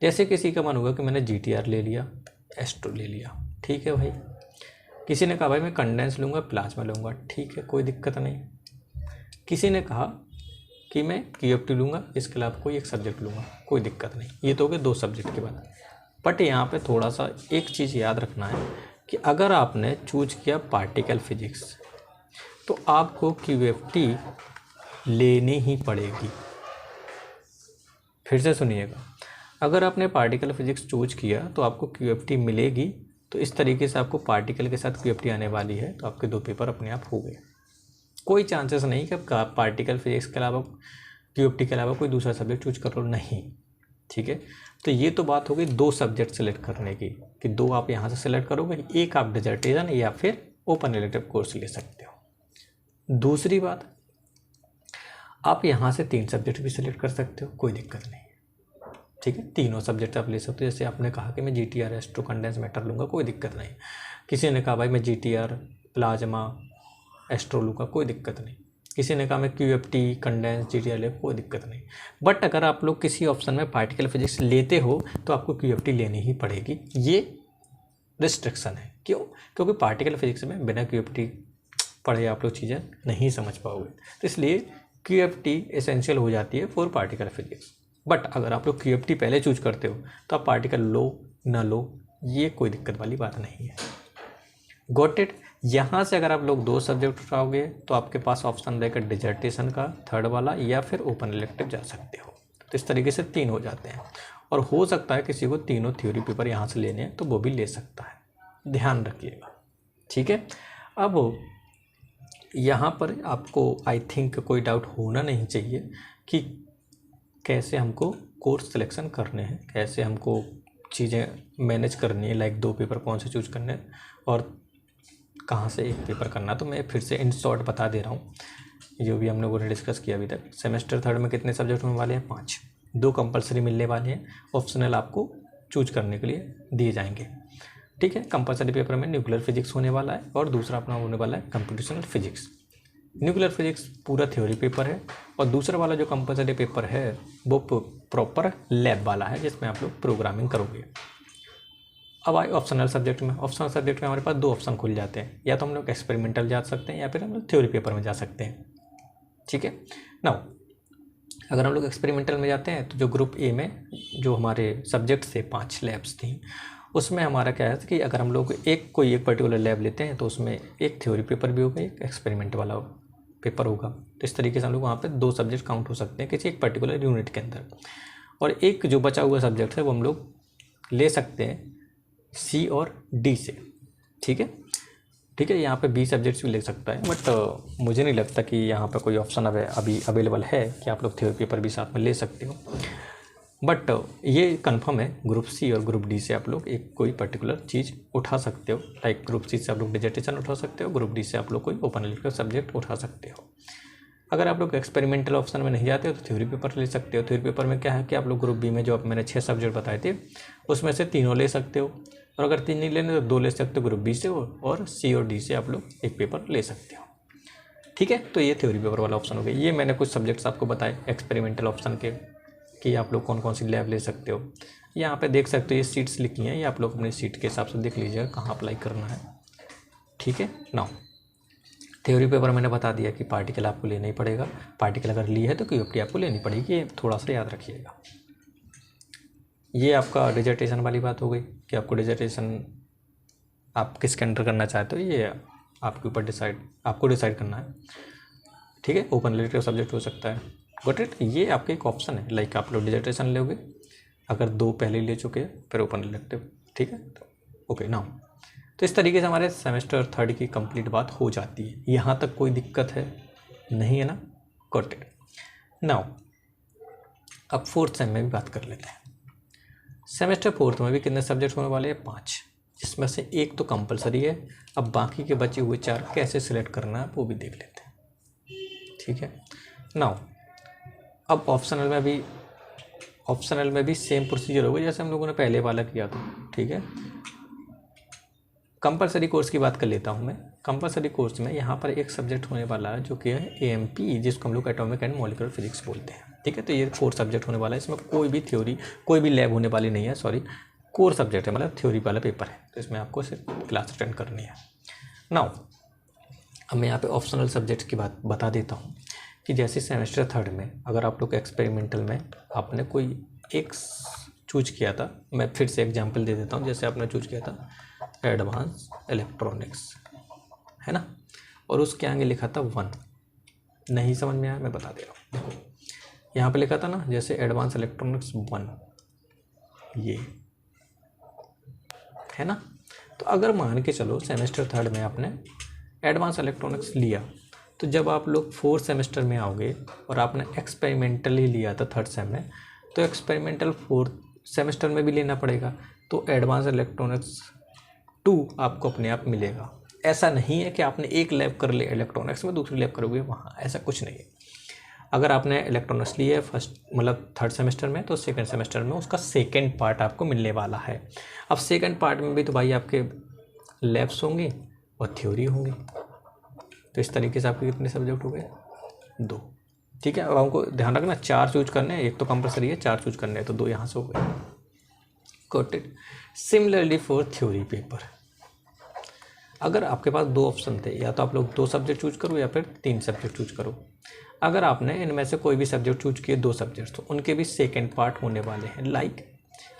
जैसे किसी का मन होगा कि मैंने GTR ले लिया एस्ट्रो ले लिया, ठीक है भाई। किसी ने कहा भाई मैं कंडेंस लूँगा, प्लाज्मा लूँगा, ठीक है, कोई दिक्कत नहीं। किसी ने कहा कि मैं क्यूएफटी लूँगा, इसके अलावा कोई एक सब्जेक्ट लूँगा, कोई दिक्कत नहीं। ये तो हो गए 2 सब्जेक्ट के बाद। बट यहाँ पे थोड़ा सा एक चीज़ याद रखना है कि अगर आपने चूज किया पार्टिकल फिजिक्स तो आपको क्यूएफटी लेनी ही पड़ेगी। फिर से सुनिएगा, अगर आपने पार्टिकल फिजिक्स चूज किया तो आपको क्यूएफटी मिलेगी। तो इस तरीके से आपको पार्टिकल के साथ क्यूएफटी आने वाली है, तो आपके 2 पेपर अपने आप हो गए। कोई चांसेस नहीं कि आप पार्टिकल फिजिक्स के अलावा क्यूएफटी के अलावा कोई दूसरा सब्जेक्ट चूज कर लो, नहीं, ठीक है। तो ये तो बात हो गई 2 सब्जेक्ट सेलेक्ट करने की कि 2 आप यहाँ से सेलेक्ट करोगे, एक आप डिसर्टेशन या फिर ओपन इलेक्टिव कोर्स ले सकते हो। दूसरी बात, आप यहाँ से 3 सब्जेक्ट भी सिलेक्ट कर सकते हो, कोई दिक्कत नहीं, ठीक है। तीनों सब्जेक्ट आप ले सकते हो। जैसे आपने कहा कि मैं जीटीआर एस्ट्रो कंडेंस मैटर लूँगा, कोई दिक्कत नहीं। किसी ने कहा भाई मैं जीटीआर प्लाज्मा एस्ट्रो लूँगा, कोई दिक्कत नहीं। किसी ने कहा मैं क्यूएफटी कंडेंस जीटीआर ले, कोई दिक्कत नहीं। बट अगर आप लोग किसी ऑप्शन में पार्टिकल फिजिक्स लेते हो तो आपको क्यूएफटी लेनी ही पड़ेगी। ये रिस्ट्रिक्शन है। क्यों? क्योंकि पार्टिकल फिजिक्स में बिना क्यूएफटी पढ़े आप लोग चीज़ें नहीं समझ पाओगे, तो इसलिए क्यूएफटी एसेंशियल हो जाती है फॉर पार्टिकल फिजिक्स। बट अगर आप लोग क्यूएफटी पहले चूज करते हो तो आप पार्टिकल लो ना लो, ये कोई दिक्कत वाली बात नहीं है। Got it. यहाँ से अगर आप लोग 2 सब्जेक्ट उठाओगे तो आपके पास ऑप्शन रहेगा डिजर्टेशन का 3rd वाला, या फिर ओपन इलेक्टिव जा सकते हो। तो इस तरीके से 3 हो जाते हैं। और हो सकता है किसी को तीनों थ्योरी पेपर यहाँ से लेने हैं तो वो भी ले सकता है, ध्यान रखिएगा, ठीक है। अब यहाँ पर आपको आई थिंक कोई डाउट होना नहीं चाहिए कि कैसे हमको कोर्स सिलेक्शन करने हैं, कैसे हमको चीज़ें मैनेज करनी है, लाइक 2 पेपर कौन से चूज करने हैं और कहाँ से एक पेपर करना। तो मैं फिर से इन शॉर्ट बता दे रहा हूँ जो भी हम लोगों ने डिस्कस किया अभी तक। सेमेस्टर 3rd में कितने सब्जेक्ट होने वाले हैं? 5। 2 कंपलसरी मिलने वाले हैं, ऑप्शनल आपको चूज करने के लिए दिए जाएंगे, ठीक है। कंपलसरी पेपर में न्यूक्लियर फिजिक्स होने वाला है और दूसरा अपना होने वाला है कंप्यूटेशनल फिजिक्स। न्यूक्लियर फिजिक्स पूरा थ्योरी पेपर है और दूसरा वाला जो कंपलसरी पेपर है वो प्रॉपर लैब वाला है जिसमें आप लोग प्रोग्रामिंग करोगे। अब आए ऑप्शनल सब्जेक्ट में। ऑप्शनल सब्जेक्ट में हमारे पास 2 ऑप्शन खुल जाते हैं, या तो हम लोग एक्सपेरिमेंटल जा सकते हैं या फिर हम लोग थ्योरी पेपर में जा सकते हैं, ठीक है। नाउ अगर हम लोग एक्सपेरिमेंटल में जाते हैं तो जो ग्रुप ए में जो हमारे सब्जेक्ट थे 5 लैब्स थी, उसमें हमारा क्या है कि अगर हम लोग कोई एक पर्टिकुलर लैब लेते हैं तो उसमें एक थ्योरी पेपर भी होगा, एक एक्सपेरिमेंट वाला पेपर होगा। तो इस तरीके से हम लोग वहाँ पे 2 सब्जेक्ट काउंट हो सकते हैं किसी एक पर्टिकुलर यूनिट के अंदर। और एक जो बचा हुआ सब्जेक्ट है वो हम लोग ले सकते हैं सी और डी से, ठीक है, ठीक है। यहाँ पे बी सब्जेक्ट्स भी ले सकता है, बट मुझे नहीं लगता कि यहाँ पे कोई ऑप्शन अभी अवेलेबल है कि आप लोग थ्योरी पेपर भी साथ में ले सकते हो। बट ये कंफर्म है ग्रुप सी और ग्रुप डी से आप लोग एक कोई पर्टिकुलर चीज़ उठा सकते हो। लाइक ग्रुप सी से आप लोग डिजर्टेशन उठा सकते हो, ग्रुप डी से आप लोग कोई ओपन इलेक्टिव सब्जेक्ट उठा सकते हो। अगर आप लोग एक्सपेरिमेंटल ऑप्शन में नहीं जाते हो तो थ्योरी पेपर ले सकते हो। थ्योरी पेपर में क्या है कि आप लोग ग्रुप बी में जो मैंने 6 सब्जेक्ट बताए थे उसमें से 3 ले सकते हो, और अगर 3 नहीं लेने तो 2 ले सकते हो ग्रुप बी से, और सी और डी से आप लोग एक पेपर ले सकते हो, ठीक है। तो ये थ्योरी पेपर वाला ऑप्शन हो गया। ये मैंने कुछ सब्जेक्ट्स आपको बताए एक्सपेरिमेंटल ऑप्शन के कि आप लोग कौन कौन सी लैब ले सकते हो। यहाँ पे देख सकते हो ये सीट्स लिखी हैं, ये आप लोग अपनी सीट के हिसाब से देख लीजिएगा कहाँ अप्लाई करना है, ठीक है। नाउ थ्योरी पेपर मैंने बता दिया कि पार्टिकल आपको लेना ही पड़ेगा, पार्टिकल अगर ली है तो क्यूएफटी आपको लेनी पड़ेगी, ये थोड़ा सा याद रखिएगा। ये आपका डिजर्टेशन वाली बात हो गई कि आपको डिजर्टेशन आप किसके अंडर करना चाहते हो, ये आपके ऊपर आपको डिसाइड करना है, ठीक है। ओपन इलेक्टिव सब्जेक्ट हो सकता है, गॉट इट। ये आपके एक ऑप्शन है, लाइक आप लोग डिजर्टेशन लोगे अगर 2 पहले ले चुके हैं फिर ओपन इलेक्टिव, ठीक है। तो ओके नाउ तो इस तरीके से हमारे सेमेस्टर 3rd की कंप्लीट बात हो जाती है। यहाँ तक कोई दिक्कत है नहीं है ना? Got it. नाउ अब 4th सेम में भी बात कर लेते हैं। सेमेस्टर 4th में भी कितने सब्जेक्ट होने वाले हैं? 5, जिसमें से एक तो कंपलसरी है। अब बाकी के बचे हुए 4 कैसे सिलेक्ट करना है वो भी देख लेते हैं, ठीक है। नाउ अब ऑप्शनल में भी सेम प्रोसीजर होगा जैसे हम लोगों ने पहले वाला किया था, ठीक है। कंपलसरी कोर्स की बात कर लेता हूँ मैं। कंपलसरी कोर्स में यहाँ पर एक सब्जेक्ट होने वाला है जो कि है एएमपी, जिसको हम लोग एटॉमिक एंड मॉलिक्यूलर फिजिक्स बोलते हैं, ठीक है। तो ये 4 सब्जेक्ट होने वाला है। इसमें कोई भी थ्योरी कोई भी लैब होने वाली नहीं है, कोर सब्जेक्ट है, मतलब थ्योरी वाला पेपर है, तो इसमें आपको सिर्फ क्लास अटेंड करनी है। नाउ अब मैं यहाँ पे ऑप्शनल सब्जेक्ट की बात बता देता हूँ कि जैसे सेमेस्टर थर्ड में अगर आप लोग एक्सपेरिमेंटल में आपने कोई एक चूज किया था, मैं फिर से एग्जांपल दे देता हूँ, जैसे आपने चूज किया था एडवांस इलेक्ट्रॉनिक्स, है ना, और उसके आगे लिखा था 1, नहीं समझ में आया मैं बता दे रहा हूँ। देखो यहाँ पे लिखा था ना, जैसे एडवांस इलेक्ट्रॉनिक्स 1, ये है ना। तो अगर मान के चलो सेमेस्टर थर्ड में आपने एडवांस इलेक्ट्रॉनिक्स लिया, तो जब आप लोग फोर्थ सेमेस्टर में आओगे और आपने एक्सपेरिमेंटल ही लिया था थर्ड सेम में, तो एक्सपेरिमेंटल फोर्थ सेमेस्टर में भी लेना पड़ेगा, तो एडवांस इलेक्ट्रॉनिक्स 2 आपको अपने आप मिलेगा। ऐसा नहीं है कि आपने एक लैब कर लिया इलेक्ट्रॉनिक्स में, दूसरी लैब करोगे वहाँ, ऐसा कुछ नहीं है। अगर आपने इलेक्ट्रॉनिक्स लिया है फर्स्ट मतलब थर्ड सेमेस्टर में, तो सेकंड सेमेस्टर में उसका सेकंड पार्ट आपको मिलने वाला है। अब सेकंड पार्ट में भी तो भाई आपके लैब्स होंगे और थ्योरी होंगी, तो इस तरीके से आपके कितने सब्जेक्ट हो गए, 2। ठीक है, अब हमको ध्यान रखना 4 चूज करने हैं, एक तो कंपलसरी है, 4 चूज करने हैं, तो 2 यहाँ से हो गए। Got it. Similarly for theory paper, अगर आपके पास 2 ऑप्शन थे, या तो आप लोग 2 सब्जेक्ट चूज करो या फिर 3 सब्जेक्ट चूज करो। अगर आपने इनमें से कोई भी सब्जेक्ट चूज किए 2 सब्जेक्ट, तो उनके भी सेकेंड पार्ट होने वाले हैं। लाइक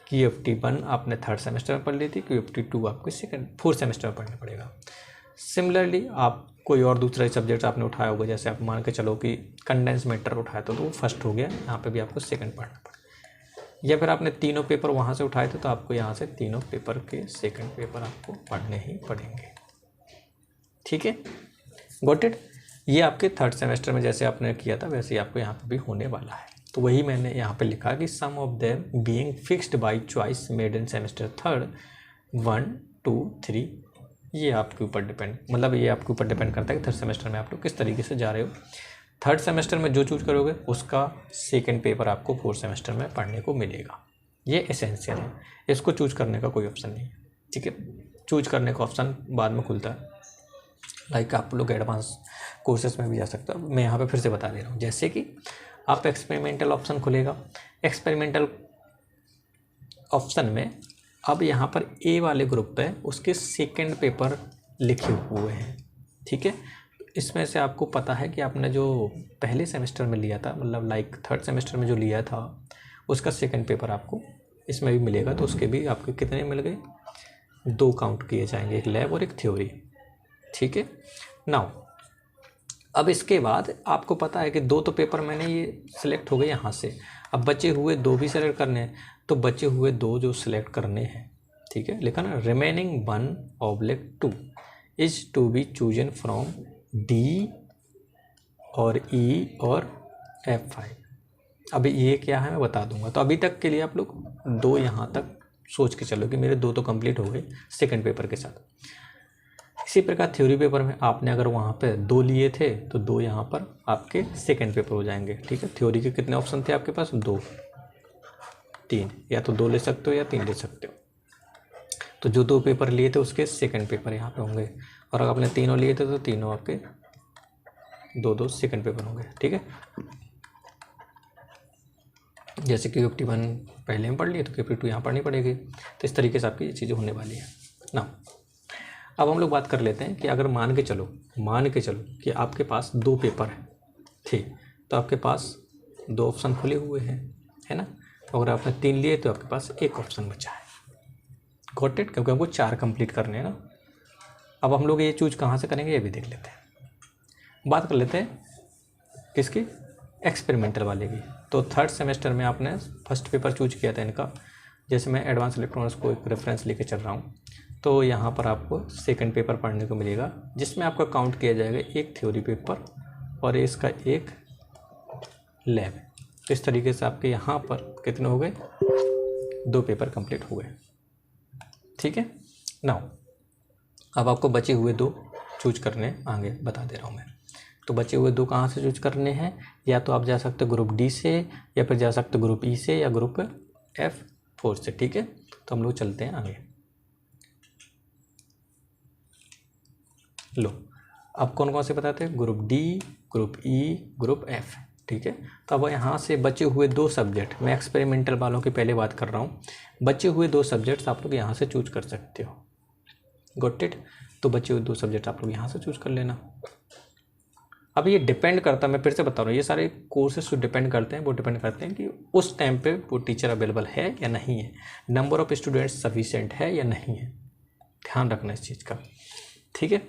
QFT1 आपने थर्ड सेमेस्टर में पढ़ ली थी, QFT2 आपको फोर्थ सेमेस्टर में पढ़ना पड़ेगा। सिमिलरली आप कोई और दूसरा सब्जेक्ट आपने उठाया होगा, जैसे आप मान के चलो कि कंडेंस मैटर उठाया तो वो फर्स्ट हो गया, यहाँ पे भी आपको सेकंड पढ़ना पड़ेगा। या फिर आपने तीनों पेपर वहाँ से उठाए थे, तो आपको यहाँ से तीनों पेपर के सेकंड पेपर आपको पढ़ने ही पड़ेंगे। ठीक है, गॉट इट। ये आपके थर्ड सेमेस्टर में जैसे आपने किया था वैसे ही आपको यहाँ पे भी होने वाला है। तो वही मैंने यहाँ पे लिखा कि some of them being fixed by choice made in semester third 1, 2, 3, ये आपके ऊपर डिपेंड, मतलब ये आपके ऊपर डिपेंड करता है कि थर्ड सेमेस्टर में आप लोग किस तरीके से जा रहे हो। थर्ड सेमेस्टर में जो चूज करोगे उसका सेकेंड पेपर आपको फोर्थ सेमेस्टर में पढ़ने को मिलेगा। ये एसेंशियल है, इसको चूज करने का कोई ऑप्शन नहीं है। ठीक है, चूज करने का ऑप्शन बाद में खुलता है, लाइक आप लोग एडवांस कोर्सेज में भी जा सकते हो। मैं यहाँ पे फिर से बता दे रहा हूँ, जैसे कि आप एक्सपेरिमेंटल ऑप्शन खुलेगा, एक्सपेरिमेंटल ऑप्शन में अब यहाँ पर ए वाले ग्रुप पे उसके सेकंड पेपर लिखे हुए हैं। ठीक है, इसमें से आपको पता है कि आपने जो पहले सेमेस्टर में लिया था, मतलब लाइक थर्ड सेमेस्टर में जो लिया था, उसका सेकंड पेपर आपको इसमें भी मिलेगा, तो उसके भी आपके कितने मिल गए, 2 काउंट किए जाएंगे, एक लैब और एक थ्योरी। ठीक है, नाउ अब इसके बाद आपको पता है कि 2 तो पेपर मैंने ये सिलेक्ट हो गए यहाँ से, अब बचे हुए 2 भी सेलेक्ट करने हैं, तो बचे हुए 2 जो सिलेक्ट करने हैं, ठीक है, लिखा ना, remaining 1/2 is to be chosen from D और E और F5। अभी ये क्या है मैं बता दूंगा। तो अभी तक के लिए आप लोग 2 यहाँ तक सोच के चलो कि मेरे 2 तो कंप्लीट हो गए सेकंड पेपर के साथ। इसी प्रकार थ्योरी पेपर में आपने अगर वहाँ पे 2 लिए थे, तो 2 यहाँ पर आपके सेकंड पेपर हो जाएंगे। ठीक है, थ्योरी के कितने ऑप्शन थे आपके पास, 2, 3, या तो 2 ले सकते हो या 3 ले सकते हो। तो जो 2 पेपर लिए थे उसके सेकंड पेपर यहाँ पे होंगे, और अगर आपने तीनों लिए थे तो तीनों आपके 2 सेकंड पेपर होंगे। ठीक है, जैसे कि QFT1 पहले में पढ़ लिए तो QFT2 यहाँ पढ़नी पड़ेगी। तो इस तरीके से आपकी ये चीज़ें होने वाली है ना। अब हम लोग बात कर लेते हैं कि अगर मान के चलो कि आपके पास 2 पेपर थे, तो आपके पास 2 ऑप्शन खुले हुए हैं, है ना। अगर आपने 3 लिए तो आपके पास 1 ऑप्शन बचा है। गॉट इट, क्योंकि हमको 4 कंप्लीट करने हैं ना। अब हम लोग ये चूज कहाँ से करेंगे ये भी देख लेते हैं। बात कर लेते हैं किसकी, एक्सपेरिमेंटल वाले की। तो थर्ड सेमेस्टर में आपने फर्स्ट पेपर चूज किया था इनका, जैसे मैं एडवांस इलेक्ट्रॉनिक्स को एक रेफरेंस लेके चल रहा हूँ, तो यहाँ पर आपको सेकंड पेपर पढ़ने को मिलेगा, जिसमें आपका काउंट किया जाएगा 1 थ्योरी पेपर और इसका 1 लैब। तो इस तरीके से आपके यहाँ पर कितने हो गए, 2 पेपर कंप्लीट हो गए। ठीक है, नाउ अब आपको बचे हुए 2 चूज करने आगे बता दे रहा हूँ मैं। तो बचे हुए 2 कहाँ से चूज करने हैं, या तो आप जा सकते हो ग्रुप D से, या फिर जा सकते हो ग्रुप E से, या ग्रुप F4 से। ठीक है, तो हम लोग चलते हैं आगे। लो, अब कौन कौन से बताते हैं, group D, group E, group F। ठीक है। तो अब यहाँ से बचे हुए 2 सब्जेक्ट, मैं एक्सपेरिमेंटल वालों की पहले बात कर रहा हूँ, बचे हुए 2 सब्जेक्ट्स आप लोग यहाँ से चूज कर सकते हो। Got it. तो बचे हुए 2 सब्जेक्ट आप लोग यहाँ से चूज कर लेना। अब ये डिपेंड करता है, मैं फिर से बता रहा हूँ, ये सारे कोर्सेज जो डिपेंड करते हैं वो डिपेंड करते हैं कि उस टाइम पे वो टीचर अवेलेबल है या नहीं है, नंबर ऑफ स्टूडेंट्स सफिशिएंट है या नहीं है, ध्यान रखना इस चीज़ का, ठीक है।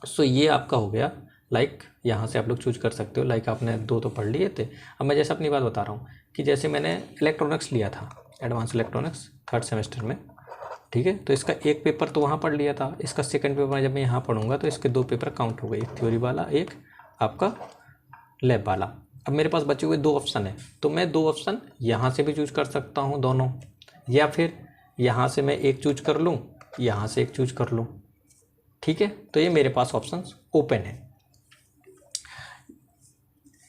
सो ये आपका हो गया, लाइक यहाँ से आप लोग चूज कर सकते हो। लाइक आपने 2 तो पढ़ लिए थे। अब मैं जैसे अपनी बात बता रहा हूँ कि जैसे मैंने इलेक्ट्रॉनिक्स लिया था, एडवांस इलेक्ट्रॉनिक्स 3rd सेमेस्टर में, ठीक है। तो इसका एक पेपर तो वहाँ पढ़ लिया था, इसका सेकंड पेपर जब मैं यहाँ पढ़ूंगा तो इसके 2 पेपर काउंट हो गए, एक थ्योरी वाला, एक आपका लैब वाला। अब मेरे पास बचे हुए 2 ऑप्शन है, तो मैं 2 ऑप्शन यहाँ से भी चूज कर सकता हूँ दोनों, या फिर यहाँ से मैं एक चूज कर लूँ, यहाँ से एक चूज कर लूँ, ठीक है। तो ये मेरे पास ऑप्शन ओपन है,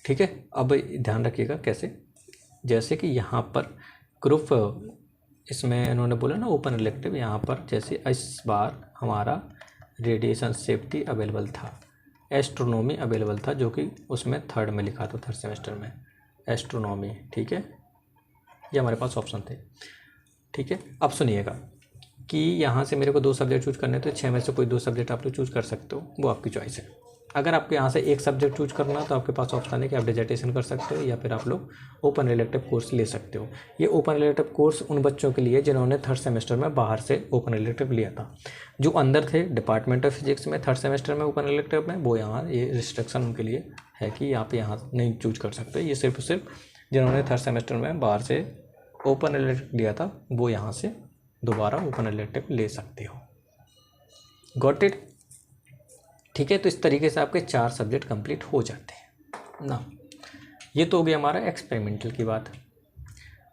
ठीक है। अब ध्यान रखिएगा कैसे, जैसे कि यहाँ पर ग्रुप, इसमें इन्होंने बोला ना ओपन इलेक्टिव, यहाँ पर जैसे इस बार हमारा रेडिएशन सेफ्टी अवेलेबल था, एस्ट्रोनॉमी अवेलेबल था, जो कि उसमें 3rd में लिखा था, 3rd सेमेस्टर में एस्ट्रोनॉमी, ठीक है। ये हमारे पास ऑप्शन थे, ठीक है। अब सुनिएगा कि यहाँ से मेरे को 2 सब्जेक्ट चूज करने, तो 6 में से कोई 2 सब्जेक्ट आप लोग चूज कर सकते हो, वो आपकी चॉइस है। अगर आपको यहाँ से एक सब्जेक्ट चूज करना तो आपके पास ऑप्शन है कि आप डिजर्टेशन कर सकते हो, या फिर आप लोग ओपन रिलेटिव कोर्स ले सकते हो। ये ओपन रिलेटिव कोर्स उन बच्चों के लिए जिन्होंने 3rd सेमेस्टर में बाहर से ओपन रिलेटिव लिया था। जो अंदर थे डिपार्टमेंट ऑफ फिजिक्स में 3rd सेमेस्टर में ओपन रिलेटिव में, वो यहाँ ये रिस्ट्रिक्शन उनके लिए है कि आप यहाँ नहीं चूज कर सकते। ये सिर्फ जिन्होंने 3rd सेमेस्टर में बाहर से ओपन रिलेटिव लिया था, वो यहाँ से दोबारा ओपन रिलेटिव ले सकते हो। गॉट इट, ठीक है। तो इस तरीके से आपके 4 सब्जेक्ट कंप्लीट हो जाते हैं ना। ये तो हो गया हमारा एक्सपेरिमेंटल की बात।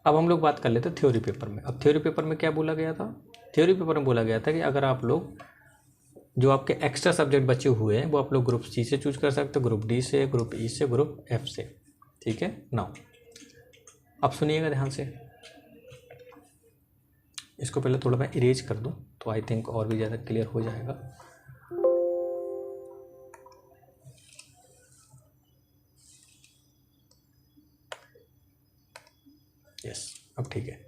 अब हम लोग बात कर लेते हैं थ्योरी पेपर में। अब थ्योरी पेपर में क्या बोला गया था, थ्योरी पेपर में बोला गया था कि अगर आप लोग जो आपके एक्स्ट्रा सब्जेक्ट बचे हुए हैं वो आप लोग ग्रुप सी से चूज कर सकते हो, ग्रुप डी से, ग्रुप ई से, ग्रुप एफ से, ठीक है ना। अब सुनिएगा ध्यान से, इसको पहले थोड़ा मैं इरेज कर दूं तो आई थिंक और भी ज़्यादा क्लियर हो जाएगा। यस, अब ठीक है,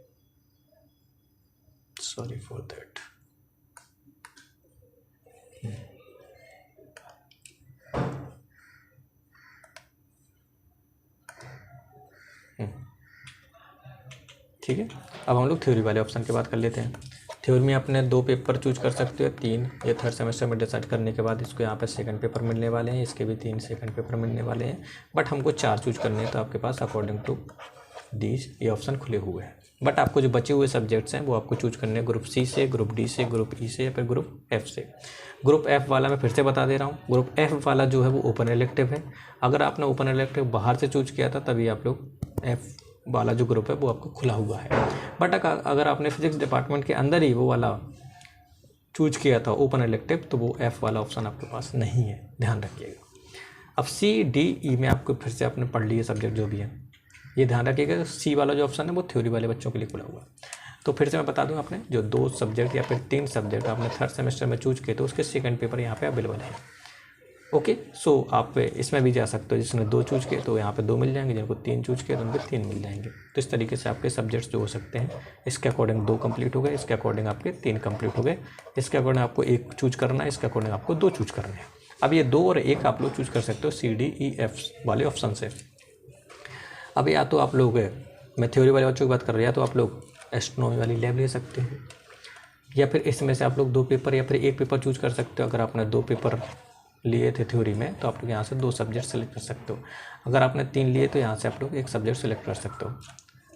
सॉरी फॉर दैट। ठीक है। अब हम लोग थ्योरी वाले ऑप्शन की बात कर लेते हैं। थ्योरी में अपने 2 पेपर चूज कर सकते हो, 3 ये 3rd सेमेस्टर में डिसाइड करने के बाद इसको यहाँ पे सेकंड पेपर मिलने वाले हैं, इसके भी 3 सेकंड पेपर मिलने वाले हैं, बट हमको 4 चूज करने हैं, तो आपके पास अकॉर्डिंग टू दीज ये ऑप्शन खुले हुए हैं। बट आपको जो बचे हुए सब्जेक्ट्स हैं वो आपको चूज करने हैं ग्रुप सी से, ग्रुप डी से, ग्रुप ई से, या फिर ग्रुप एफ से। ग्रुप एफ वाला मैं फिर से बता दे रहा हूँ, ग्रुप एफ वाला जो है वो ओपन इलेक्टिव है। अगर आपने ओपन इलेक्टिव बाहर से चूज किया था तभी आप लोग एफ वाला जो ग्रुप है वो आपको खुला हुआ है। बट अगर आपने फिजिक्स डिपार्टमेंट के अंदर ही वो वाला चूज किया था ओपन इलेक्टिव, तो वो एफ वाला ऑप्शन आपके पास नहीं है, ध्यान रखिएगा। अब सी डी ई में आपको फिर से आपने पढ़ लिए सब्जेक्ट जो भी है, ये ध्यान रखिएगा। सी वाला जो ऑप्शन है वो थ्योरी वाले बच्चों के लिए खुला हुआ है। तो फिर से मैं बता दूं, आपने जो 2 सब्जेक्ट या फिर 3 सब्जेक्ट आपने 3rd सेमेस्टर में चूज किए तो उसके सेकंड पेपर यहाँ पे अवेलेबल है। ओके, सो आप इसमें भी जा सकते हो, जिसने 2 चूज किए तो यहाँ पे 2 मिल जाएंगे, जिनको 3 चूज किए तो उनको 3 मिल जाएंगे। तो इस तरीके से आपके सब्जेक्ट्स जो हो सकते हैं, इसके अकॉर्डिंग 2 कंप्लीट हो गए, इसके अकॉर्डिंग आपके 3 कंप्लीट हो गए, इसके अकॉर्डिंग आपको 1 चूज करना है, इसके अकॉर्डिंग आपको 2 चूज करने हैं। अब ये 2 और 1 आप लोग चूज कर सकते हो सी डी ई एफ वाले ऑप्शन से। अब या तो आप लोग, मैं थ्योरी वाले बच्चों की बात कर रहा हूँ, या तो आप लोग एस्ट्रोनॉमी वाली लैब ले सकते हैं, या फिर इसमें से आप लोग 2 पेपर या फिर 1 पेपर चूज कर सकते हो। अगर आपने 2 पेपर लिए थे थ्योरी में तो आप लोग यहाँ से 2 सब्जेक्ट सेलेक्ट कर सकते हो। अगर आपने 3 लिए तो यहाँ से आप लोग 1 सब्जेक्ट सेलेक्ट कर सकते हो।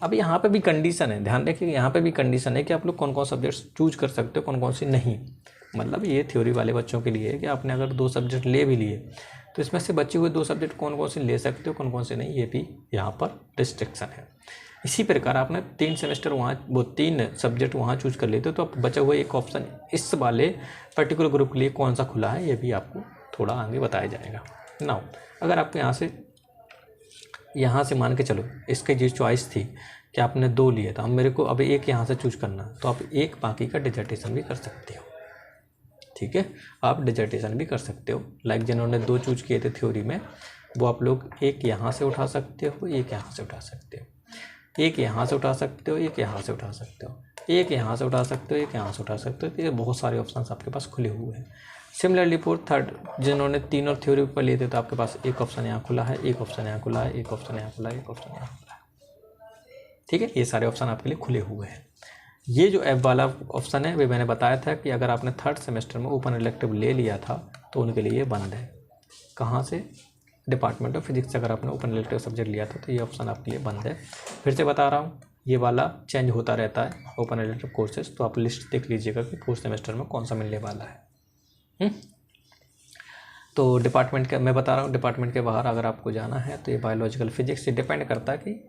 अब यहाँ पे भी कंडीशन है, ध्यान रखिए, यहाँ पे भी कंडीशन है कि आप लोग कौन कौन सब्जेक्ट्स चूज कर सकते हो, कौन कौन सी नहीं। मतलब ये थ्योरी वाले बच्चों के लिए है कि आपने अगर 2 सब्जेक्ट ले भी लिए तो इसमें से बचे हुए 2 सब्जेक्ट कौन कौन से ले सकते हो, कौन कौन से नहीं, ये भी यहाँ पर रिस्ट्रिक्शन है। इसी प्रकार आपने 3 सेमेस्टर वहाँ वो 3 सब्जेक्ट वहाँ चूज कर लेते हो तो आप बचा हुआ एक ऑप्शन इस वाले पर्टिकुलर ग्रुप के लिए कौन सा खुला है, ये भी आपको थोड़ा आगे बताया जाएगा। नाउ अगर आपको यहाँ से मान के चलो, इसकी जो चॉइस थी कि आपने 2 लिए था, अब मेरे को अब 1 यहाँ से चूज करना, तो आप 1 बाकी का डिजर्टेशन भी कर सकते हो। ठीक है, आप डिजर्टेशन भी कर सकते हो। लाइक जिन्होंने 2 चूज किए थे थ्योरी में वो आप लोग एक यहाँ से उठा सकते हो, एक यहाँ से उठा सकते हो, एक यहाँ से उठा सकते हो, एक यहाँ से उठा सकते हो, एक यहाँ से उठा सकते हो, एक यहाँ से उठा सकते हो। तो ये बहुत सारे ऑप्शंस आपके पास खुले हुए हैं। सिमिलरली फॉर थर्ड, जिन्होंने 3 और थ्योरी पेपर लिए थे तो आपके पास एक ऑप्शन यहाँ खुला है, एक ऑप्शन यहाँ खुला है, एक ऑप्शन यहाँ खुला है, एक ऑप्शन यहाँ खुला है। ठीक है, ये सारे ऑप्शन आपके लिए खुले हुए हैं। ये जो एफ वाला ऑप्शन है वे मैंने बताया था कि अगर आपने थर्ड सेमेस्टर में ओपन इलेक्टिव ले लिया था तो उनके लिए ये बंद है। कहाँ से? डिपार्टमेंट ऑफ फिजिक्स से अगर आपने ओपन इलेक्टिव सब्जेक्ट लिया था तो ये ऑप्शन आपके लिए बंद है। फिर से बता रहा हूँ, ये वाला चेंज होता रहता है ओपन इलेक्टिव कोर्सेज, तो आप लिस्ट देख लीजिएगा कि फोर्थ सेमेस्टर में कौन सा मिलने वाला है। तो डिपार्टमेंट का मैं बता रहा हूँ, डिपार्टमेंट के बाहर अगर आपको जाना है तो ये बायोलॉजिकल फिजिक्स से डिपेंड करता है कि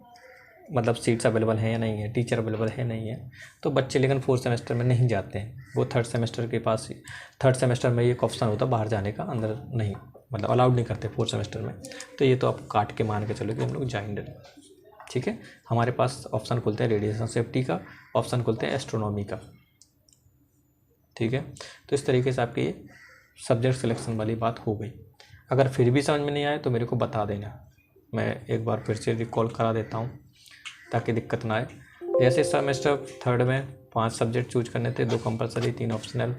मतलब सीट्स अवेलेबल हैं या नहीं है, टीचर अवेलेबल है नहीं है। तो बच्चे लेकिन फोर्थ सेमेस्टर में नहीं जाते हैं, वो थर्ड सेमेस्टर के पास ही, थर्ड सेमेस्टर में एक ऑप्शन होता है बाहर जाने का, अंदर नहीं, मतलब अलाउड नहीं करते फोर्थ सेमेस्टर में। तो ये तो आप काट के मान के चलो कि हम लोग जाएंगे। ठीक है, हमारे पास ऑप्शन खुलते हैं रेडिएशन सेफ्टी का, ऑप्शन खुलते हैं एस्ट्रोनॉमी का। ठीक है, तो इस तरीके से आपकी ये सब्जेक्ट सिलेक्शन वाली बात हो गई। अगर फिर भी समझ में नहीं आए तो मेरे को बता देना, मैं एक बार फिर से रिकॉल करा देता हूँ ताकि दिक्कत ना आए। जैसे सेमेस्टर थर्ड में 5 सब्जेक्ट चूज करने थे, 2 कंपलसरी 3 ऑप्शनल,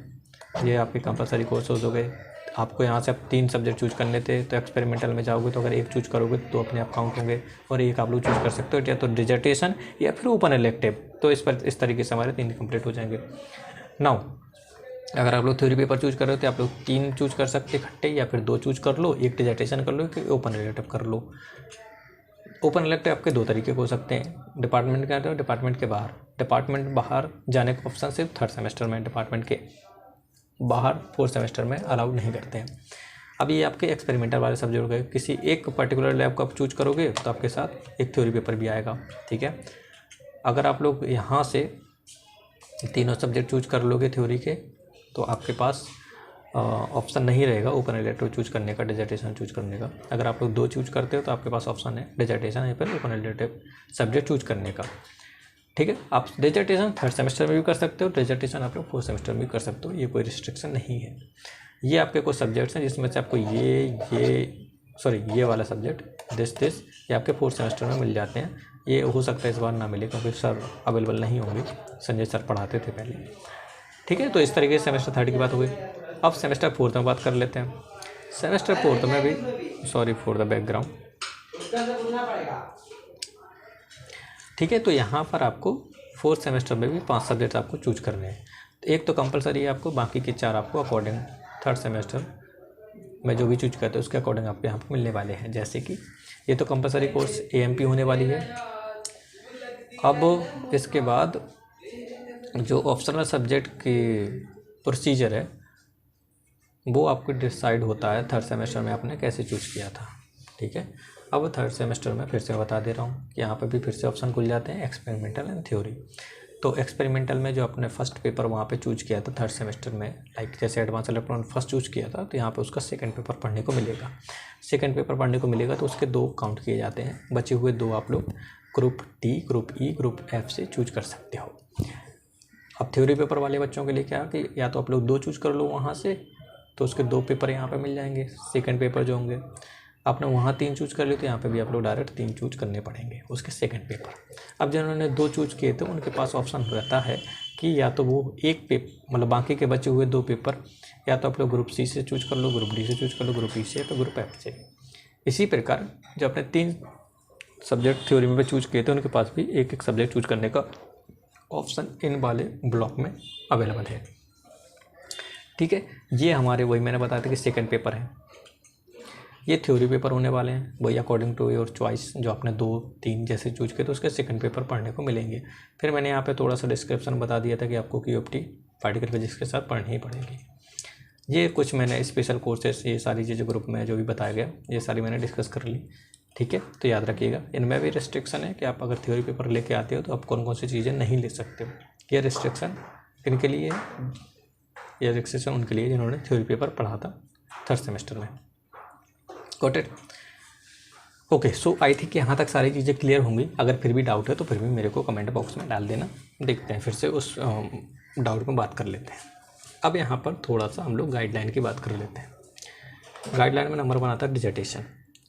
ये आपके कंपलसरी कोर्सेज हो गए। आपको यहाँ से अब 3 सब्जेक्ट चूज करने थे, तो एक्सपेरिमेंटल में जाओगे तो अगर एक चूज करोगे तो अपने आप काउंट होंगे, और एक आप लोग चूज कर सकते हो या तो डिजर्टेशन या फिर ओपन इलेक्टिव। तो इस तरीके से हमारे 3 कंप्लीट हो जाएंगे। नाउ अगर आप लोग थ्योरी पेपर चूज कर रहे हो तो आप लोग 3 चूज कर सकते इकट्ठे, या फिर 2 चूज कर लो, एक डिजर्टेशन कर लो, कि ओपन इलेक्टिव कर लो। ओपन इलेक्टिव आपके 2 तरीके हो सकते हैं, डिपार्टमेंट के अंदर, डिपार्टमेंट के बाहर। डिपार्टमेंट बाहर जाने का ऑप्शन सिर्फ थर्ड सेमेस्टर में, डिपार्टमेंट के बाहर फोर्थ सेमेस्टर में अलाउड नहीं करते हैं। अब ये आपके एक्सपेरिमेंटल वाले सब्जेक्ट हो गए, किसी एक पर्टिकुलर लैब को आप चूज करोगे तो आपके साथ एक थ्योरी पेपर भी आएगा। ठीक है, अगर आप लोग यहाँ से तीनों सब्जेक्ट चूज कर लोगे थ्योरी के तो आपके पास ऑप्शन नहीं रहेगा ओपन इलेक्टिव चूज करने का, डिजर्टेशन चूज करने का। अगर आप लोग 2 चूज करते हो तो आपके पास ऑप्शन है डिजर्टेशन या फिर ओपन इलेक्टिव सब्जेक्ट चूज करने का। ठीक है, आप डिजर्टेशन थर्ड सेमेस्टर में भी कर सकते हो, डिजर्टेशन आप लोग फोर्थ सेमेस्टर में भी कर सकते हो, ये कोई रिस्ट्रिक्शन नहीं है। ये आपके कुछ सब्जेक्ट्स हैं जिसमें से आपको ये वाला सब्जेक्ट दिस ये आपके फोर्थ सेमेस्टर में मिल जाते हैं। ये हो सकता है इस बार ना मिले क्योंकि सर अवेलेबल नहीं होंगे, संजय सर पढ़ाते थे पहले। ठीक है, तो इस तरीके से सेमेस्टर थर्ड की बात हो गई। अब सेमेस्टर फोर्थ में बात कर लेते हैं। सेमेस्टर फोर्थ में भी, सॉरी फॉर द बैकग्राउंड। ठीक है, तो यहाँ पर आपको फोर्थ सेमेस्टर में भी 5 सब्जेक्ट आपको चूज करने हैं। एक तो कंपलसरी है आपको, बाकी के 4 आपको अकॉर्डिंग थर्ड सेमेस्टर में जो भी चूज करते हैं उसके अकॉर्डिंग आपको यहाँ पर मिलने वाले हैं। जैसे कि ये तो कंपलसरी कोर्स AMP होने वाली है। अब इसके बाद जो ऑप्शनल सब्जेक्ट की प्रोसीजर है वो आपको डिसाइड होता है थर्ड सेमेस्टर में आपने कैसे चूज किया था। ठीक है, अब थर्ड सेमेस्टर में फिर से बता दे रहा हूँ कि यहाँ पर भी फिर से ऑप्शन खुल जाते हैं एक्सपेरिमेंटल एंड थ्योरी। तो एक्सपेरिमेंटल में जो आपने फर्स्ट पेपर वहाँ पे चूज किया था थर्ड सेमेस्टर में, लाइक जैसे एडवांस इलेक्ट्रॉन फर्स्ट चूज किया था तो यहाँ पे उसका सेकंड पेपर पढ़ने को मिलेगा। सेकंड पेपर पढ़ने को मिलेगा तो उसके 2 काउंट किए जाते हैं, बचे हुए 2 आप लोग group D, group E, group F से चूज कर सकते हो। अब थ्योरी पेपर वाले बच्चों के लिए क्या कि या तो आप लोग 2 चूज कर लो वहाँ से, तो उसके 2 पेपर यहाँ पे मिल जाएंगे। सेकंड पेपर जो होंगे आपने वहाँ 3 चूज कर लिए तो यहाँ पे भी आप लोग डायरेक्ट 3 चूज करने पड़ेंगे उसके सेकंड पेपर। अब जिन्होंने 2 चूज किए थे उनके पास ऑप्शन रहता है कि या तो वो एक पेपर, मतलब बाकी के बचे हुए 2 पेपर या तो आप लोग ग्रुप C से चूज कर लो, ग्रुप D से चूज कर लो, ग्रुप E से, तो ग्रुप F से। इसी प्रकार जो आपने 3 सब्जेक्ट थ्योरी में चूज किए थे उनके पास भी एक सब्जेक्ट चूज करने का ऑप्शन इन वाले ब्लॉक में अवेलेबल है। ठीक है, ये हमारे वही मैंने बताया था कि सेकंड पेपर है, ये थ्योरी पेपर होने वाले हैं वही अकॉर्डिंग टू योर चॉइस। जो आपने 2-3 जैसे चूज किए तो उसके सेकंड पेपर पढ़ने को मिलेंगे। फिर मैंने यहाँ पे थोड़ा सा डिस्क्रिप्शन बता दिया था कि आपको QFT पार्टिकल फिजिक्स के साथ पढ़नी ही पड़ेगी। ये कुछ मैंने स्पेशल कोर्सेस, ये सारी चीज़ें ग्रुप में जो भी बताया गया ये सारी मैंने डिस्कस कर ली। ठीक है, तो याद रखिएगा इनमें भी रिस्ट्रिक्शन है कि आप अगर थ्योरी पेपर लेके आते हो तो आप कौन कौन सी चीज़ें नहीं ले सकते हो। ये रिस्ट्रिक्शन किनके लिए है? ये रिस्ट्रिक्शन उनके लिए जिन्होंने थ्योरी पेपर पढ़ा था थर्ड सेमेस्टर में। Got it? Okay, so I think यहाँ तक सारी चीज़ें क्लियर होंगी। अगर फिर भी डाउट है तो फिर भी मेरे को कमेंट बॉक्स में डाल देना, देखते हैं फिर से उस डाउट में बात कर लेते हैं। अब यहाँ पर थोड़ा सा हम लोग गाइडलाइन की बात कर लेते हैं। गाइडलाइन में नंबर 1 आता है डिजर्टेशन।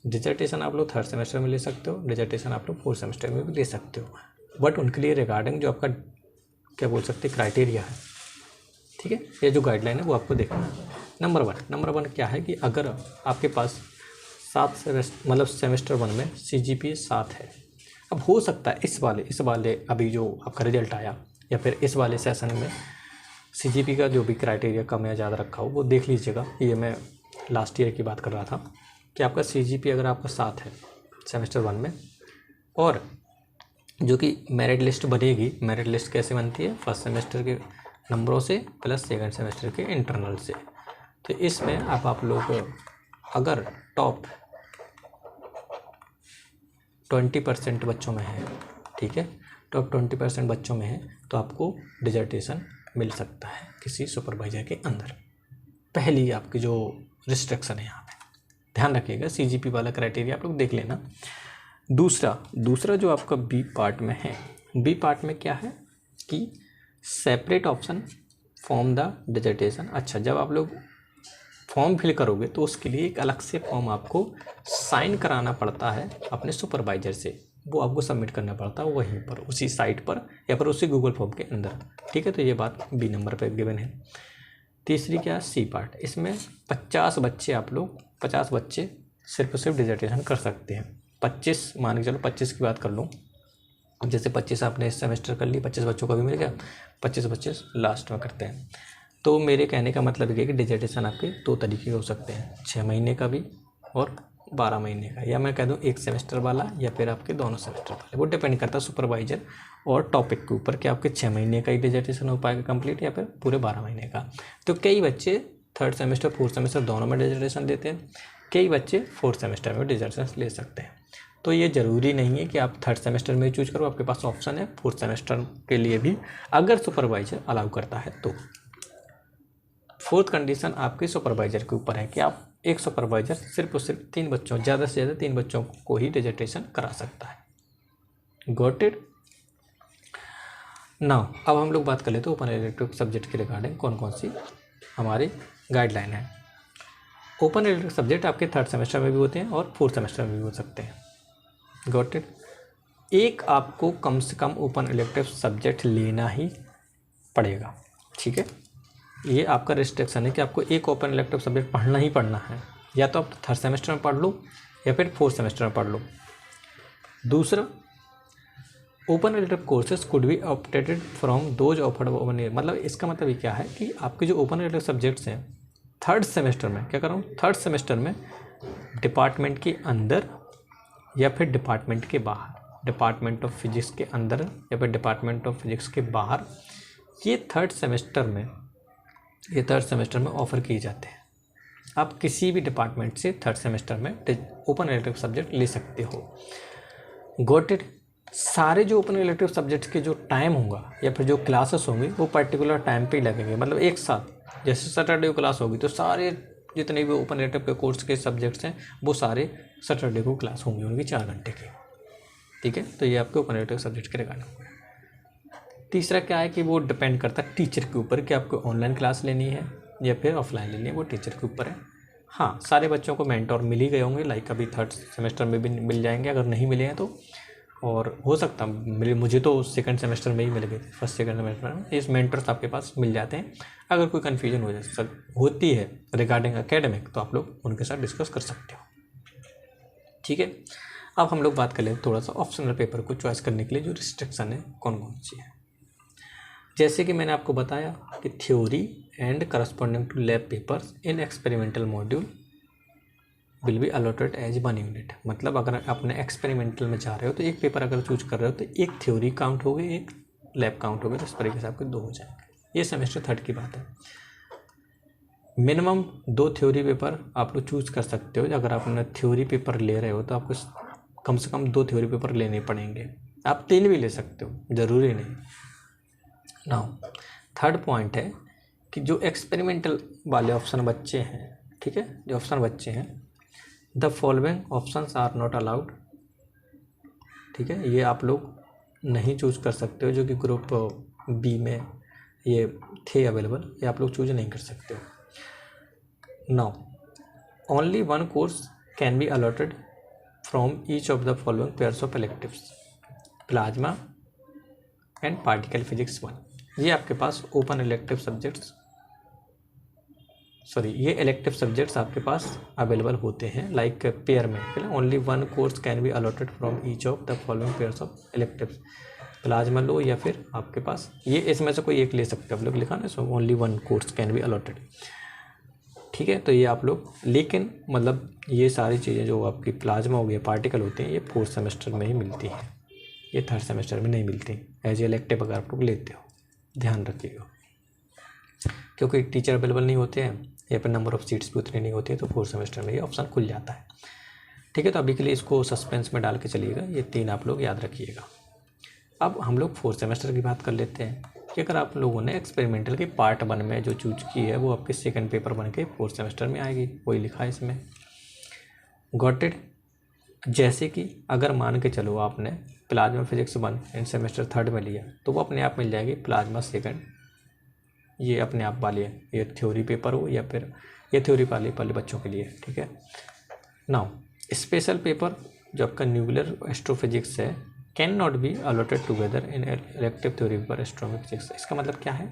डिजर्टेशन आप लोग थर्ड सेमेस्टर में ले सकते हो, डिजर्टेशन आप लोग फोर्थ सेमेस्टर में भी ले सकते हो, बट उनके लिए रिगार्डिंग जो आपका क्या बोल सकते हैं क्राइटेरिया है, ठीक है, ये जो गाइडलाइन है वो आपको देखना है। नंबर वन क्या है कि अगर आपके पास 7 सेमेस्टर मतलब सेमेस्टर 1 में CGPA 7 है, अब हो सकता है इस वाले अभी जो आपका रिजल्ट आया या फिर इस वाले सेशन में CGPA का जो भी क्राइटेरिया कम या ज़्यादा रखा हो वो देख लीजिएगा। ये मैं लास्ट ईयर की बात कर रहा था कि आपका CGPA अगर आपका 7 है सेमेस्टर 1 में, और जो कि मेरिट लिस्ट बनेगी, मेरिट लिस्ट कैसे बनती है, फर्स्ट सेमेस्टर के नंबरों से प्लस सेकंड सेमेस्टर के इंटरनल से, तो इसमें आप लोग अगर टॉप 20% बच्चों में है, ठीक है, टॉप 20% बच्चों में है तो आपको डिजर्टेशन मिल सकता है किसी सुपरवाइजर के अंदर। पहली आपकी जो रिस्ट्रिक्शन है यहाँ पे ध्यान रखिएगा, CGP वाला क्राइटेरिया आप लोग देख लेना। दूसरा जो आपका बी पार्ट में है, बी पार्ट में क्या है कि separate option form the dissertation. अच्छा, जब आप लोग फॉर्म फिल करोगे तो उसके लिए एक अलग से फॉर्म आपको साइन कराना पड़ता है अपने सुपरवाइजर से, वो आपको सबमिट करना पड़ता है वहीं पर उसी साइट पर या फिर उसी गूगल फॉर्म के अंदर, ठीक है। तो ये बात बी नंबर पर गिवन है। तीसरी क्या है, सी पार्ट, इसमें 50 बच्चे सिर्फ डिजर्टेशन कर सकते हैं। 25 मान के चलो 25 की बात कर लूँ, जैसे 25 आपने इस सेमेस्टर कर ली, 25 बच्चों का भी मिल गया, 25 लास्ट में करते हैं। तो मेरे कहने का मतलब ये है कि डिजर्टेशन आपके 2 तरीके के हो सकते हैं, 6 महीने का भी और 12 महीने का, या मैं कह दूँ 1 सेमेस्टर वाला या फिर आपके दोनों सेमेस्टर वाले। वो डिपेंड करता है सुपरवाइजर और टॉपिक के ऊपर कि आपके 6 महीने का ही डिजर्टेशन हो पाएगा कंप्लीट या फिर पूरे 12 महीने का। तो कई बच्चे थर्ड सेमेस्टर फोर्थ सेमेस्टर दोनों में डिजर्टेशन लेते हैं, कई बच्चे फोर्थ सेमेस्टर में डिजर्टेशन ले सकते हैं। तो ये ज़रूरी नहीं है कि आप थर्ड सेमेस्टर में चूज करो, आपके पास ऑप्शन है फोर्थ सेमेस्टर के लिए भी, अगर सुपरवाइजर अलाउ करता है तो। फोर्थ कंडीशन आपके सुपरवाइजर के ऊपर है कि आप एक सुपरवाइजर सिर्फ और सिर्फ 3 बच्चों, ज़्यादा से ज़्यादा 3 बच्चों को ही डिजर्टेशन करा सकता है। Got it. नाउ अब हम लोग बात कर लेते हैं ओपन इलेक्टिव सब्जेक्ट के रिगार्डिंग कौन कौन सी हमारी गाइडलाइन है। ओपन इलेक्टिव सब्जेक्ट आपके थर्ड सेमेस्टर में भी होते हैं और फोर्थ सेमेस्टर में भी हो सकते हैं। Got it. एक आपको कम से कम ओपन इलेक्टिव सब्जेक्ट लेना ही पड़ेगा, ठीक है। ये आपका रिस्ट्रिक्शन है कि आपको एक ओपन इलेक्टिव सब्जेक्ट पढ़ना ही पढ़ना है, या तो आप थर्ड सेमेस्टर में पढ़ लो या फिर फोर्थ सेमेस्टर में पढ़ लो। दूसरा, open elective courses could be opted from those offered open year. मतलब इसका मतलब ये क्या है कि आपके जो ओपन इलेक्टिव सब्जेक्ट्स हैं थर्ड सेमेस्टर में, क्या कर रहा हूँ, थर्ड सेमेस्टर में डिपार्टमेंट के अंदर या फिर डिपार्टमेंट के बाहर, डिपार्टमेंट ऑफ फिजिक्स के अंदर या फिर डिपार्टमेंट ऑफ फिजिक्स के बाहर, ये थर्ड सेमेस्टर में ऑफ़र किए जाते हैं। आप किसी भी डिपार्टमेंट से थर्ड सेमेस्टर में ओपन इलेक्टिव सब्जेक्ट ले सकते हो। Got it. सारे जो ओपन इलेक्टिव सब्जेक्ट्स के जो टाइम होगा या फिर जो क्लासेस होंगी वो पर्टिकुलर टाइम पे ही लगेंगे। मतलब एक साथ जैसे सैटरडे को क्लास होगी तो सारे जितने भी ओपन इलेक्टिव के कोर्स के सब्जेक्ट्स हैं वो सारे सैटरडे को क्लास होंगी उनकी 4 घंटे की, ठीक है। तो ये आपके ओपन इलेक्टिव सब्जेक्ट के रिगार्डिंग। तीसरा क्या है कि वो डिपेंड करता है टीचर के ऊपर कि आपको ऑनलाइन क्लास लेनी है या फिर ऑफलाइन लेनी है, वो टीचर के ऊपर है। हाँ, सारे बच्चों को मेंटोर मिल ही गए होंगे, लाइक अभी थर्ड सेमेस्टर में भी मिल जाएंगे, अगर नहीं मिले हैं तो, और हो सकता मुझे तो सेकंड सेमेस्टर में ही मिल गए थे, फर्स्ट सेकंड सेमेस्टर में। इस मेंटर्स आपके पास मिल जाते हैं। अगर कोई कन्फ्यूजन होती है रिगार्डिंग एकेडमिक तो आप लोग उनके साथ डिस्कस कर सकते हो, ठीक है। अब हम लोग बात कर लें थोड़ा सा ऑप्शनल पेपर को चॉइस करने के लिए जो रिस्ट्रिक्शन है कौन कौन सी है। जैसे कि मैंने आपको बताया कि theory and corresponding to lab papers in experimental module will be allotted as 1 unit. मतलब अगर आपने एक्सपेरिमेंटल में जा रहे हो तो एक पेपर अगर चूज कर रहे हो तो एक थ्योरी काउंट हो गई, एक लैब काउंट हो गई, तो इस तरीके से आपके 2 हो जाएंगे। ये सेमेस्टर थर्ड की बात है। मिनिमम 2 थ्योरी पेपर आप लोग चूज कर सकते हो। अगर आपने थ्योरी पेपर ले रहे हो तो आपको कम से कम 2 थ्योरी पेपर लेने पड़ेंगे। आप 3 भी ले सकते हो, ज़रूरी नहीं। नाउ थर्ड पॉइंट है कि जो एक्सपेरिमेंटल वाले ऑप्शन बच्चे हैं, ठीक है, जो ऑप्शन बच्चे हैं, the following options are not allowed, ठीक है, ये आप लोग नहीं चूज कर सकते हो। जो कि ग्रुप बी में ये थे अवेलेबल, ये आप लोग चूज नहीं कर सकते हो। Now only 1 course can be allotted from each of the following pairs of electives, plasma and particle physics 1। ये आपके पास ओपन इलेक्टिव सब्जेक्ट्स, ये इलेक्टिव सब्जेक्ट्स आपके पास अवेलेबल होते हैं लाइक पेयर में। Only one course can be allotted from each of the following pairs of electives, plasma लो या फिर आपके पास ये इसमें से कोई एक ले सकते हो आप लोग, लिखा ना, so only one course can be allotted. ठीक है, तो ये आप लोग, लेकिन मतलब ये सारी चीज़ें जो आपकी प्लाज्मा हो गया, पार्टिकल होते हैं, ये 4th सेमेस्टर में ही मिलती हैं, ये 3rd सेमेस्टर में नहीं मिलती एज इलेक्टिव अगर आप लोग लेते हो, ध्यान रखिएगा, क्योंकि टीचर अवेलेबल नहीं होते हैं या फिर नंबर ऑफ सीट्स भी उतनी नहीं होती है, तो 4th सेमेस्टर में ये ऑप्शन खुल जाता है। ठीक है, तो अभी के लिए इसको सस्पेंस में डाल के चलिएगा, ये 3 आप लोग याद रखिएगा। अब हम लोग 4th सेमेस्टर की बात कर लेते हैं कि अगर आप लोगों ने एक्सपेरिमेंटल के पार्ट 1 में जो चूज की है वो आपके सेकंड पेपर बन के 4th सेमेस्टर में आएगी, वही लिखा है इसमें, गॉट इट। जैसे कि अगर मान के चलो आपने प्लाज्मा फिजिक्स 1 इन सेमेस्टर 3rd में लिया, तो वो अपने आप मिल जाएगी प्लाज्मा 2nd, ये अपने आप वाली है, ये थ्योरी पेपर हो या फिर ये थ्योरी वाले बच्चों के लिए। ठीक है, नाउ स्पेशल पेपर जो आपका न्यूक्लियर एस्ट्रोफिजिक्स है can not be allotted together in elective theory paper astrophysics. इसका मतलब क्या है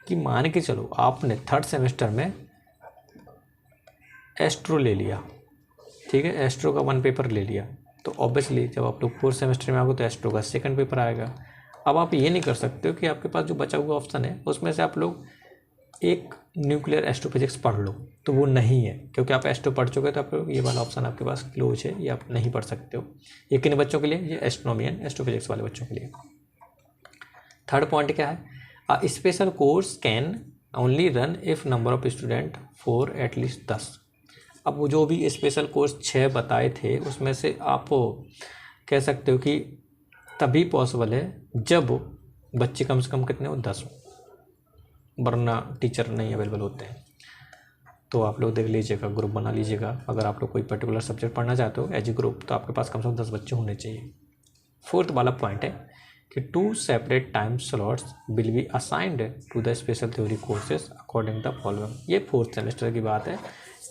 कि मान के चलो आपने 3rd सेमेस्टर में एस्ट्रो ले लिया, ठीक है, एस्ट्रो का 1 पेपर ले लिया, तो ऑब्वियसली जब आप लोग 4th सेमेस्टर में आओगे तो एस्ट्रो का 2nd पेपर आएगा। अब आप ये नहीं कर सकते हो कि आपके पास जो बचा हुआ ऑप्शन है उसमें से आप लोग एक न्यूक्लियर एस्ट्रोफिजिक्स पढ़ लो, तो वो नहीं है, क्योंकि आप एस्ट्रो पढ़ चुके, तो आप लोग ये वाला ऑप्शन आपके पास क्लोज है, ये आप नहीं पढ़ सकते हो। ये किन बच्चों के लिए, ये एस्ट्रोनॉमी एंड एस्ट्रोफिजिक्स वाले बच्चों के लिए। 3rd पॉइंट क्या है, a special course can only run if number of student for at least 10। अब वो जो भी स्पेशल कोर्स 6 बताए थे उसमें से आप कह सकते हो कि तभी पॉसिबल है जब बच्चे कम से कम कितने हो, 10 हो, वरना टीचर नहीं अवेलेबल होते हैं। तो आप लोग देख लीजिएगा, ग्रुप बना लीजिएगा, अगर आप लोग कोई पर्टिकुलर सब्जेक्ट पढ़ना चाहते हो एज ए ग्रुप, तो आपके पास कम से कम 10 बच्चे होने चाहिए। 4th वाला पॉइंट है कि 2 separate time slots will be assigned to the special theory courses according the following. ये 4th सेमेस्टर की बात है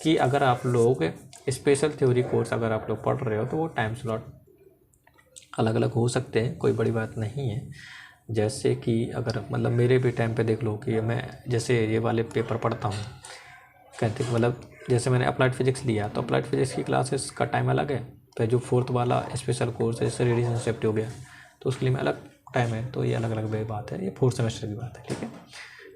कि अगर आप लोग स्पेशल थ्योरी कोर्स अगर आप लोग पढ़ रहे हो तो वो टाइम स्लॉट अलग अलग हो सकते हैं, कोई बड़ी बात नहीं है। जैसे कि अगर मतलब मेरे भी टाइम पे देख लो कि मैं जैसे ये वाले पेपर पढ़ता हूँ, कहते मतलब जैसे मैंने अप्लाइड फिजिक्स लिया, तो अप्लाइड फिजिक्स की क्लासेस का टाइम अलग है, तो जो 4th वाला स्पेशल कोर्स है जैसे रेडिएशन सेफ्टी हो गया, तो उसके लिए मैं अलग टाइम है, तो ये अलग अलग बात है, ये 4th सेमेस्टर की बात है। ठीक है,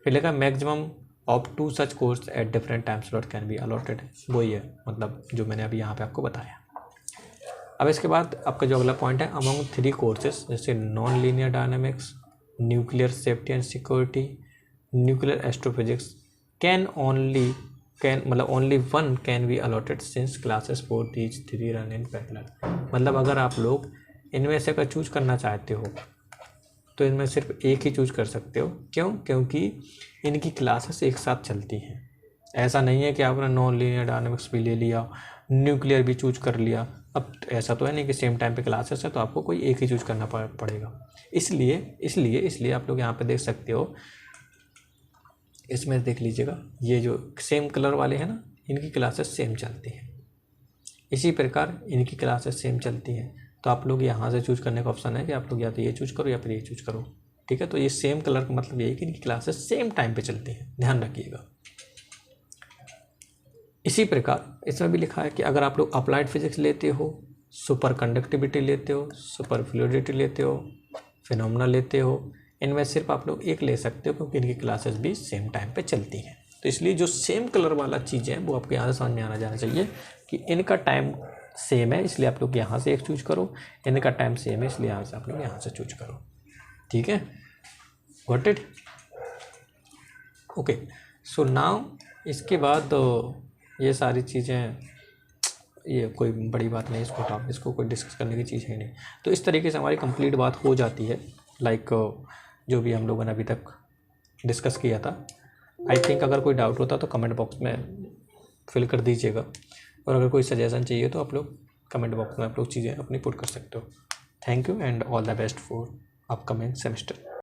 फिर लिखा maximum of 2 such course at different time slot can be allotted, वही है मतलब जो मैंने अभी यहाँ पे आपको बताया। अब इसके बाद आपका जो अगला पॉइंट है, अमंग 3 कोर्सेज जैसे non linear dynamics, nuclear safety and security, nuclear astrophysics can only 1 can be allotted since classes for these 3 run in parallel. मतलब अगर आप लोग इनमें से अगर चूज करना चाहते हो तो इनमें सिर्फ एक ही चूज कर सकते हो। क्यों? क्योंकि इनकी क्लासेस एक साथ चलती हैं। ऐसा नहीं है कि आपने नॉन लीनियर डायनामिक्स भी ले लिया, न्यूक्लियर भी चूज कर लिया। अब ऐसा तो है नहीं कि सेम टाइम पे क्लासेस है तो आपको कोई एक ही चूज करना पड़ेगा। इसलिए आप लोग यहाँ पे देख सकते हो, इसमें देख लीजिएगा, ये जो सेम कलर वाले हैं ना, इनकी क्लासेस सेम चलती हैं। इसी प्रकार इनकी क्लासेस सेम चलती हैं, तो आप लोग यहाँ से चूज करने का ऑप्शन है कि आप लोग या तो ये चूज करो या फिर ये चूज करो। ठीक है, तो ये सेम कलर का मतलब ये है कि इनकी क्लासेस सेम टाइम पे चलती हैं, ध्यान रखिएगा। इसी प्रकार इसमें भी लिखा है कि अगर आप लोग अप्लाइड फिजिक्स लेते हो, सुपर कंडक्टिविटी लेते हो, सुपर फ्लूइडिटी लेते हो, फिनोमेना लेते हो, इनमें सिर्फ आप लोग एक ले सकते हो क्योंकि इनकी क्लासेस भी सेम टाइम पे चलती हैं। तो इसलिए जो सेम कलर वाला चीज़ है वो आपको यहाँ से समझ में आना जाना चाहिए कि इनका टाइम सेम है, इसलिए आप लोग यहाँ से एक चूज करो, इनका टाइम सेम है इसलिए यहाँ से आप लोग यहाँ से चूज करो। ठीक है, got it? Okay, so now इसके बाद ये सारी चीज़ें, ये कोई बड़ी बात नहीं, इसको कोई डिस्कस करने की चीज़ है नहीं। तो इस तरीके से हमारी कंप्लीट बात हो जाती है, लाइक जो भी हम लोगों ने अभी तक डिस्कस किया था। आई थिंक अगर कोई डाउट होता तो कमेंट बॉक्स में फिल कर दीजिएगा, और अगर कोई सजेशन चाहिए तो आप लोग कमेंट बॉक्स में आप लोग चीज़ें अपनी पुट कर सकते हो। Thank you and all the best for upcoming semester.